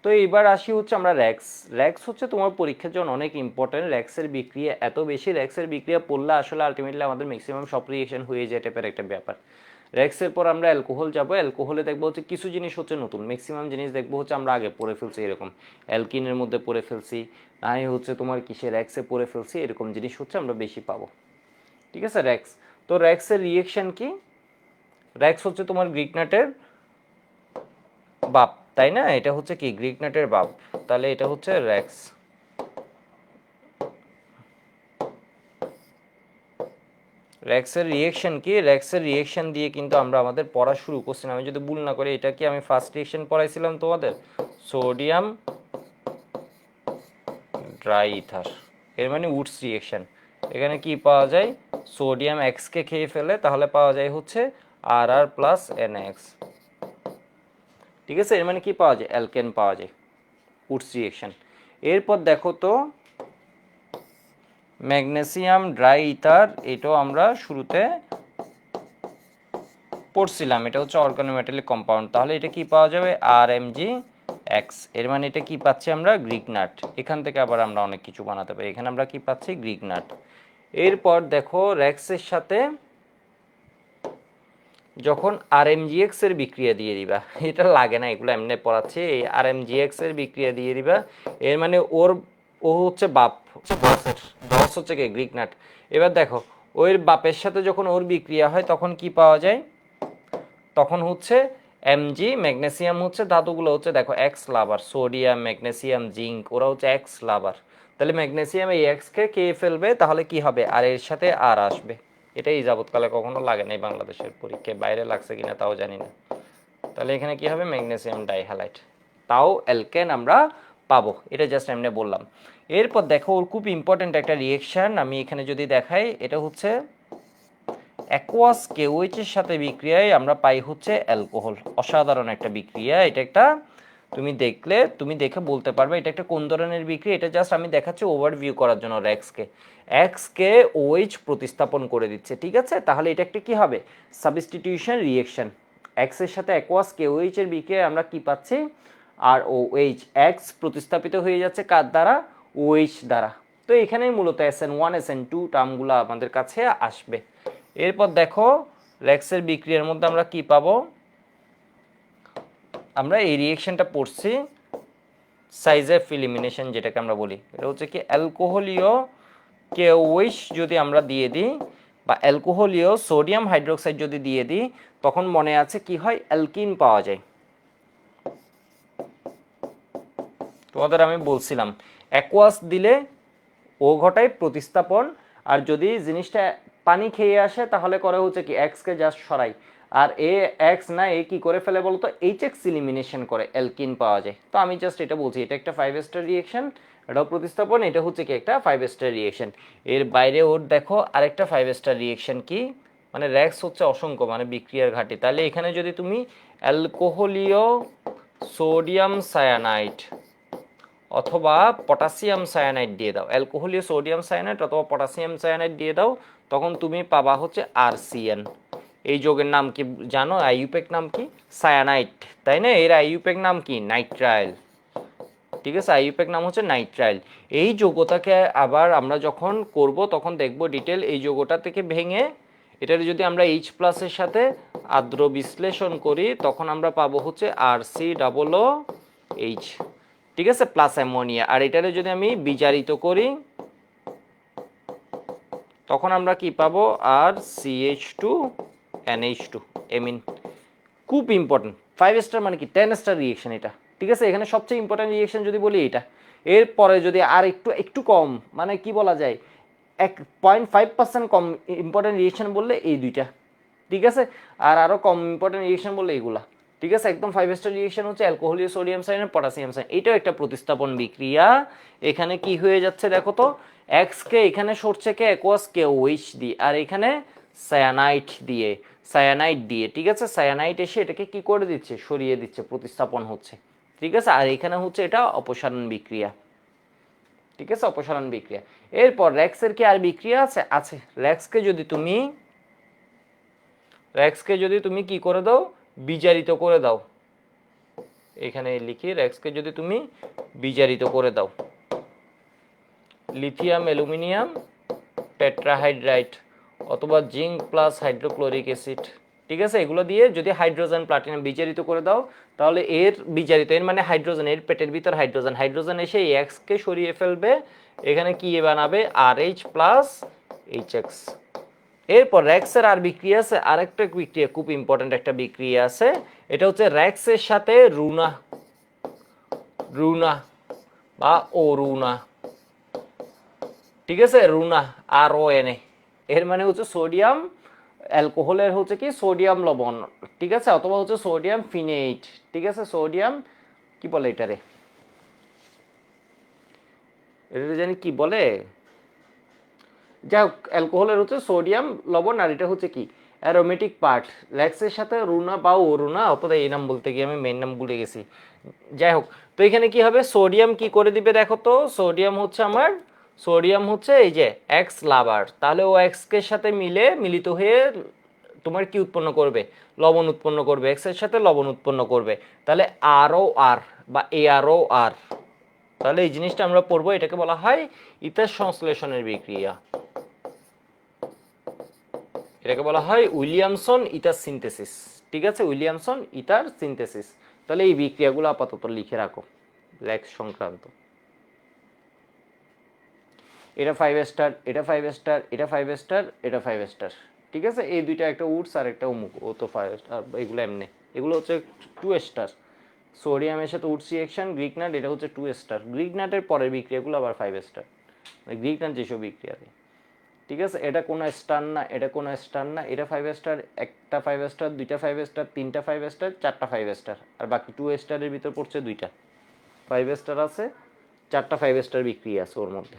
তো এইবার আসি হচ্ছে আমরা র্যাক্স। র্যাক্স হচ্ছে তোমার পরীক্ষার জন্য অনেক ইম্পর্টেন্ট। র্যাক্সের বিক্রিয়া এত বেশি, র্যাক্সের বিক্রিয়া পড়লে আসলে আলটিমেটলি আমাদের ম্যাক্সিমাম সব রিয়েকশন হয়ে যায় টাইপের একটা ব্যাপার। র্যাক্সের পর আমরা অ্যালকোহল যাবো। অ্যালকোহলে দেখবো হচ্ছে কিছু জিনিস হচ্ছে নতুন, ম্যাক্সিমাম জিনিস দেখবো হচ্ছে আমরা আগে পড়ে ফেলছি, এরকম অ্যালকিনের মধ্যে পড়ে ফেলছি, নাই হচ্ছে তোমার কিসে র্যাক্সে পড়ে ফেলছি, এরকম জিনিস হচ্ছে আমরা বেশি পাবো। ঠিক আছে, র্যাক্স। তো র্যাক্সের রিয়েকশন কি? র্যাক্স হচ্ছে তোমার গ্রিক নাটের বাপ, তাই না? এটা হচ্ছে কি গ্রিক নাটের বাপ, তাহলে এটা হচ্ছে র্যাক্স। র্যাক্সের রিয়েকশন কি? র্যাক্সের রিয়েকশন দিয়ে কিন্তু আমরা আমাদের পড়া শুরু করছি না, আমি যদি ভুল না করি। এটা কি আমি ফার্স্ট রিয়েকশন পড়াইছিলাম তোমাদের, সোডিয়াম ড্রাই ইথার, এর মানে উডস রিয়েকশন। এখানে কি পাওয়া যায়? সোডিয়াম এক্সকে খেয়ে ফেলে, তাহলে পাওয়া যায় হচ্ছে আর আর প্লাস এনএক্স। ঠিক আছে, এর মানে কি পাওয়া যায়? অ্যালকেন পাওয়া যায়, উডস রিয়েকশন। এরপর দেখো তো ম্যাগনেসিয়াম ড্রাই ইথার, এটাও আমরা শুরুতে পড়ছিলাম, এটা হচ্ছে অর্গানোমেটালিক কম্পাউন্ড। তাহলে এটা কি পাওয়া যাবে? R M G X. এর মানে এটা কি পাচ্ছি আমরা? গ্রিক নাট। এখান থেকে আবার আমরা অনেক কিছু বানাতে পারি। এখানে আমরা কি পাচ্ছি? Greek nut. এরপর দেখো র্যাক্সের সাথে যখন আর এম জি এক্স এর বিক্রিয়া দিয়ে দিবা, এটা লাগে না, এগুলো এমনি পড়াচ্ছি। এই আর এম জি এক্স এর বিক্রিয়া দিয়ে দিবা, এর মানে ও হচ্ছে বাপ, দশ হচ্ছে কি গ্রিক নাট। এবার দেখো ওর বাপের সাথে যখন ওর বিক্রিয়া হয় তখন কি পাওয়া যায়? তখন হচ্ছে এমজি, ম্যাগনেসিয়াম হচ্ছে ধাতুগুলো হচ্ছে দেখো এক্স লাভার, সোডিয়াম ম্যাগনেসিয়াম জিঙ্ক ওরা হচ্ছে এক্স লাভার। তাহলে ম্যাগনেসিয়াম এই এক্সকে খেয়ে ফেলবে, তাহলে কি হবে? আর এর সাথে আর আসবে। এটাই যাবৎকালে কখনো লাগে নাই বাংলাদেশের পরীক্ষায়, বাইরে লাগছে কিনা তাও জানি না। তাহলে এখানে কি হবে? ম্যাগনেসিয়াম ডাইহ্যালাইড, তাও অ্যালকেন আমরা পাবো। এটা জাস্ট এমনি বললাম। এরপর দেখো ওর খুব ইম্পর্টেন্ট একটা রিয়েকশন আমি এখানে যদি দেখাই, এটা হচ্ছে অ্যাকোয়াস কেওএইচ এর সাথে বিক্রিয়ায় আমরা পাই হচ্ছে অ্যালকোহল। অসাধারণ একটা বিক্রিয়া এটা। একটা তুমি দেখে বলতে পারবে এটা একটা কোন ধরনের বিক্রিয়া। এটা জাস্ট আমি দেখাচ্ছি ওভারভিউ করার জন্য। এক্সকে ওএইচ প্রতিস্থাপন করে দিচ্ছে, ঠিক আছে? তাহলে এটা একটা কি হবে? Substitution reaction. এক্স এর সাথে অ্যাকোয়াস কেওএইচ এর বিক্রিয়ায় আমরা কি পাচ্ছি? আর ওএইচ, এক্স প্রতিস্থাপিত হয়ে যাচ্ছে কার দ্বারা? ওএইচ দ্বারা। তো এখানেই মূলত SN1 SN2 টার্মগুলো আমাদের কাছে আসবে। এরপর দেখো র্যাক্সের বিক্রিয়ার মধ্যে আমরা কি পাবো? আমরা এই রিয়েকশনটা পড়ছি সাইজেফ এলিমিনেশন যেটাকে আমরা বলি। এটা হচ্ছে কি অ্যালকোহলীয় কেওএইচ যদি আমরা দিয়ে দিই, বা অ্যালকোহলীয় সোডিয়াম হাইড্রোক্সাইড যদি দিয়ে দিই, তখন মনে আছে কি হয়? অ্যালকিন পাওয়া যায়। তোমাদের আমি বলছিলাম অ্যাকোয়াস দিলে ও ঘটায় প্রতিস্থাপন, আর যদি জিনিসটা পানি খেয়ে আসে তাহলে করে হচ্ছে কি এক্সকে জাস্ট সরাই, আর এক্স না এ কি করে ফেলে বলতো? এইচ এক্স এলিমিনেশন করে, অ্যালকিন পাওয়া যায়। তো আমি জাস্ট এটা বলছি, এটা একটা 5 স্টার রিয়েকশন, এটাও প্রতিস্থাপন, এটা হচ্ছে কি একটা 5 স্টার রিয়েকশন। এর বাইরে ওর দেখো আরেকটা 5 স্টার রিয়েকশন কি, মানে র্যাক্স হচ্ছে অসংখ্য, মানে বিক্রিয়ার ঘাটি। তাহলে এখানে যদি তুমি অ্যালকোহলীয় সোডিয়াম সায়ানাইড অথবা পটাশিয়াম সায়ানাইড দিয়ে দাও, অ্যালকোহলীয় সোডিয়াম সায়ানাইড অথবা পটাশিয়াম সায়ানাইড দিয়ে দাও, তখন তুমি পাবা হচ্ছে আরসিএন। এই যৌগের নাম কি জানো? আইইউপ্যাক নাম কি? সায়ানাইড, তাই না? এর আইইউপ্যাক নাম কি? নাইট্রাইল। ঠিক আছে, আইইউপ্যাক নাম হচ্ছে নাইট্রাইল। এই যৌগটাকে আবার আমরা যখন করব তখন দেখব ডিটেল। এই যৌগটা থেকে ভেঙে এটার যদি আমরা এইচ প্লাসের সাথে আদ্র বিশ্লেষণ করি, তখন আমরা পাবো হচ্ছে RC OOH, ঠিক আছে, প্লাস অ্যামোনিয়া। আর এটারে যদি আমি বিজারিত করি তখন আমরা কি পাবো? RCH2NH2 এমিন। খুব ইম্পর্টেন্ট। 5 স্টার মানে কি 10 স্টার রিয়েকশন এটা, ঠিক আছে? এখানে সবচেয়ে ইম্পর্টেন্ট রিয়েকশন যদি বলি এটা। এরপরে যদি আর একটু কম, মানে কি বলা যায়, 1.5% কম ইম্পর্টেন্ট রিয়েকশন বললে এই দুইটা, ঠিক আছে? আর আরও কম ইম্পর্টেন্ট রিয়েকশন বললে এইগুলা, ঠিক আছে? একদম 5 স্টার রিয়েকশন হচ্ছে অ্যালকোহলীয় সোডিয়াম সায়ানাইড পটাশিয়াম সায়ানাইড। এটাও একটা প্রতিস্থাপন বিক্রিয়া। এখানে কি হয়ে যাচ্ছে দেখো তো, এক্সকে এখানে সরছে কে? অ্যাকোয়াস কেওএইচ দিয়ে, আর এখানে সায়ানাইড দিয়ে, ঠিক আছে? সায়ানাইড এসে এটাকে কি করে দিচ্ছে? সরিয়ে দিচ্ছে, প্রতিস্থাপন হচ্ছে, ঠিক আছে? আর এখানে হচ্ছে এটা অপসারণ বিক্রিয়া, ঠিক আছে? অপসারণ বিক্রিয়া। এরপর র্যাক্সের কি আর বিক্রিয়া আছে? আছে। র্যাক্সকে যদি তুমি কি করে দাও, বিজারিত করে দাও, এখানে লিখি র্যাক্সকে যদি তুমি বিজারিত করে দাও, লিথিয়াম অ্যালুমিনিয়াম টেট্রাহাইড্রাইট অথবা জিঙ্ক প্লাস হাইড্রোক্লোরিক অ্যাসিড, ঠিক আছে, এগুলো দিয়ে যদি হাইড্রোজেন প্লাটিনাম বিজারিত করে দাও, তাহলে এর বিজারিত, এর মানে হাইড্রোজেন, এর পেটের ভিতর হাইড্রোজেন এসে এই এক্সকে সরিয়ে ফেলবে, এখানে কি বানাবে RH প্লাস HX। এরপর র্যাক্সের আর বিক্রিয়া আছে, আরেকটা বিক্রিয়া খুব ইম্পর্টেন্ট একটা বিক্রিয়া আছে, এটা হচ্ছে র্যাক্সের সাথে রুনা বা অরুনা, ঠিক আছে, রুনা RONA, এর মানে হচ্ছে সোডিয়াম অ্যালকোহলের হচ্ছে কি সোডিয়াম লবণ, ঠিক আছে, অথবা হচ্ছে সোডিয়াম ফিনেট, ঠিক আছে, সোডিয়াম কি বলে এটা জানি কি বলে, যাই হোক, অ্যালকোহলের হচ্ছে সোডিয়াম লবণ, আর এটা হচ্ছে কি অ্যারোমেটিক পার্ট, র্যাক্সের সাথে রুনা বা অরুনা, অথবা এই নাম বলতে গিয়ে আমি মেইন নাম ভুলে গেছি, যাই হোক। তো এখানে কি হবে, সোডিয়াম কি করে দিবে দেখো তো, সোডিয়াম হচ্ছে এই যে এক্স লাভার, তাহলে ও এক্স এর সাথে মিলিত হয়ে তোমার কি উৎপন্ন করবে, লবণ উৎপন্ন করবে, এক্স এর সাথে লবণ উৎপন্ন করবে, তাহলে ROR বা AROR, তাহলে এই জিনিসটা আমরা পড়বো, এটাকে বলা হয় ইথার সংশ্লেষণের বিক্রিয়া, এটাকে বলা হয় উইলিয়ামসন ইথার সিনথেসিস, ঠিক আছে, উইলিয়ামসন ইথার সিনথেসিস। তাহলে এই বিক্রিয়াগুলো আপাতত লিখে রাখো র্যাক্স সংক্রান্ত। এটা 5 স্টার, এটা 5 স্টার, এটা 5 স্টার, এটা 5 স্টার, ঠিক আছে, এই দুইটা একটা উডস আর একটা অমুক, ও তো 5 স্টার, এগুলো এমনি, এগুলো হচ্ছে 2 স্টার, সোডিয়ামের সাথে উডস রিঅ্যাকশন গ্রিক নাট, এটা হচ্ছে 2 স্টার, গ্রিক নাটের পরের বিক্রিয়াগুলো আবার 5 স্টার, মানে গ্রিক নাট যেসব বিক্রিয়া দেয়, ঠিক আছে, এটা কোনো স্টার না, এটা কোনো স্টার না, এটা 5 স্টার, একটা 5 স্টার, দুইটা 5 স্টার, তিনটা 5 স্টার, চারটা 5 স্টার, আর বাকি 2 স্টারের ভিতর পড়ছে দুইটা 5 স্টার আছে, চারটা 5 স্টার বিক্রিয়া আছে ওর মধ্যে।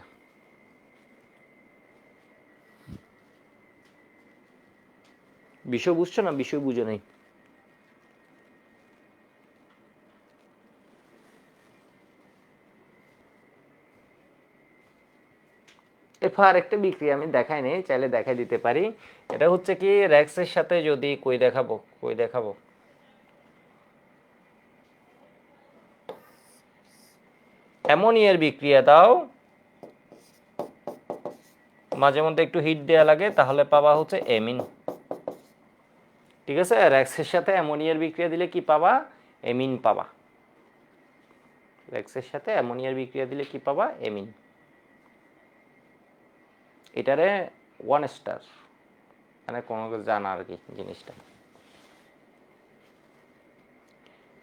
বিষয় বুঝছো না, বিষয় বুঝে নেই। এরপর আরেকটা বিক্রিয়া আমি দেখাই নেই, চাইলে দেখাই দিতে পারি, এটা হচ্ছে কি র্যাক্সের সাথে যদি কই দেখাবো অ্যামোনিয়ার বিক্রিয়া দাও, মাঝে মধ্যে একটু হিট দেওয়া লাগে, তাহলে পাবা হচ্ছে এমিন, ঠিক আছে, র্যাক্সের সাথে অ্যামোনিয়ার বিক্রিয়া দিলে কি পাবা, এমিন পাবা, র্যাক্সের সাথে অ্যামোনিয়ার বিক্রিয়া দিলে কি পাবা, এমিন, এটারে 1 স্টার, মানে কোনো জানা আর কি জিনিসটা।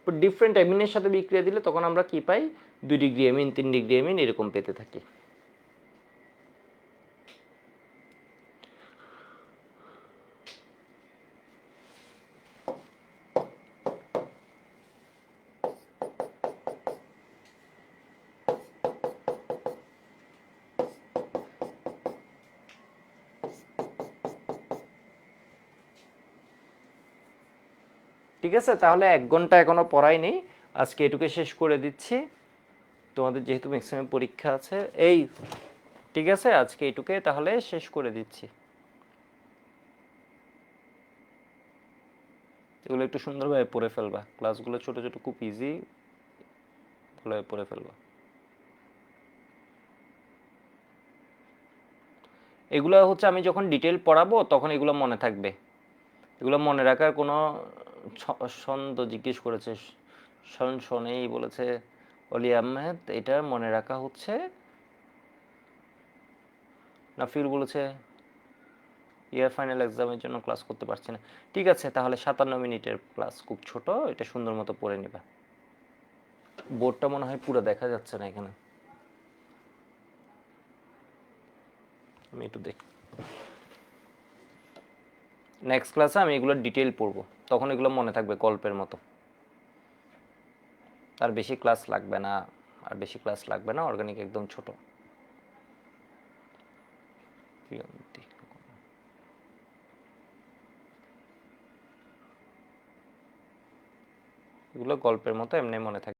ডিফারেন্ট অ্যামিনের সাথে বিক্রিয়া দিলে তখন আমরা কি পাই, 2 ডিগ্রি এমিন, 3 ডিগ্রি এমিন, এরকম পেতে থাকি। ঠিক আছে, তাহলে 1 ঘন্টা এখনো পড়াই নেই, আজকে এটুকু শেষ করে দিচ্ছি, তোমাদের যেহেতু ম্যাক্সিমাম পরীক্ষা আছে, এই ঠিক আছে, আজকে এটুকুই তাহলে শেষ করে দিচ্ছি। এগুলো একটু সুন্দরভাবে পড়ে ফেলবা, ক্লাসগুলো ছোট ছোট খুব ইজি, ভালোভাবে পড়ে ফেলবা। এগুলো হচ্ছে আমি যখন ডিটেল পড়াবো তখন এগুলো মনে থাকবে, এগুলো মনে রাখার কোনো ছন্দ জিজ্ঞেস করেছে, শোনেই বলেছে অলি আহমেদ, এটা মনে রাখা হচ্ছে, নাফির বলেছে ইয়ার ফাইনাল এক্সামের জন্য ক্লাস করতে পারছি না, ঠিক আছে, তাহলে 57 মিনিটের ক্লাস, খুব ছোট, এটা সুন্দর মতো পড়ে নিবা। বোর্ডটা মনে হয় পুরো দেখা যাচ্ছে না এখানে, আমি একটু দেখি, নেক্সট ক্লাসে আমি এগুলো ডিটেল পড়বো, তখন এগুলো মনে থাকবে গল্পের মতো, আর বেশি ক্লাস লাগবে না, অর্গানিক একদম ছোট। এগুলো গল্পের মতো এমনি মনে থাকে।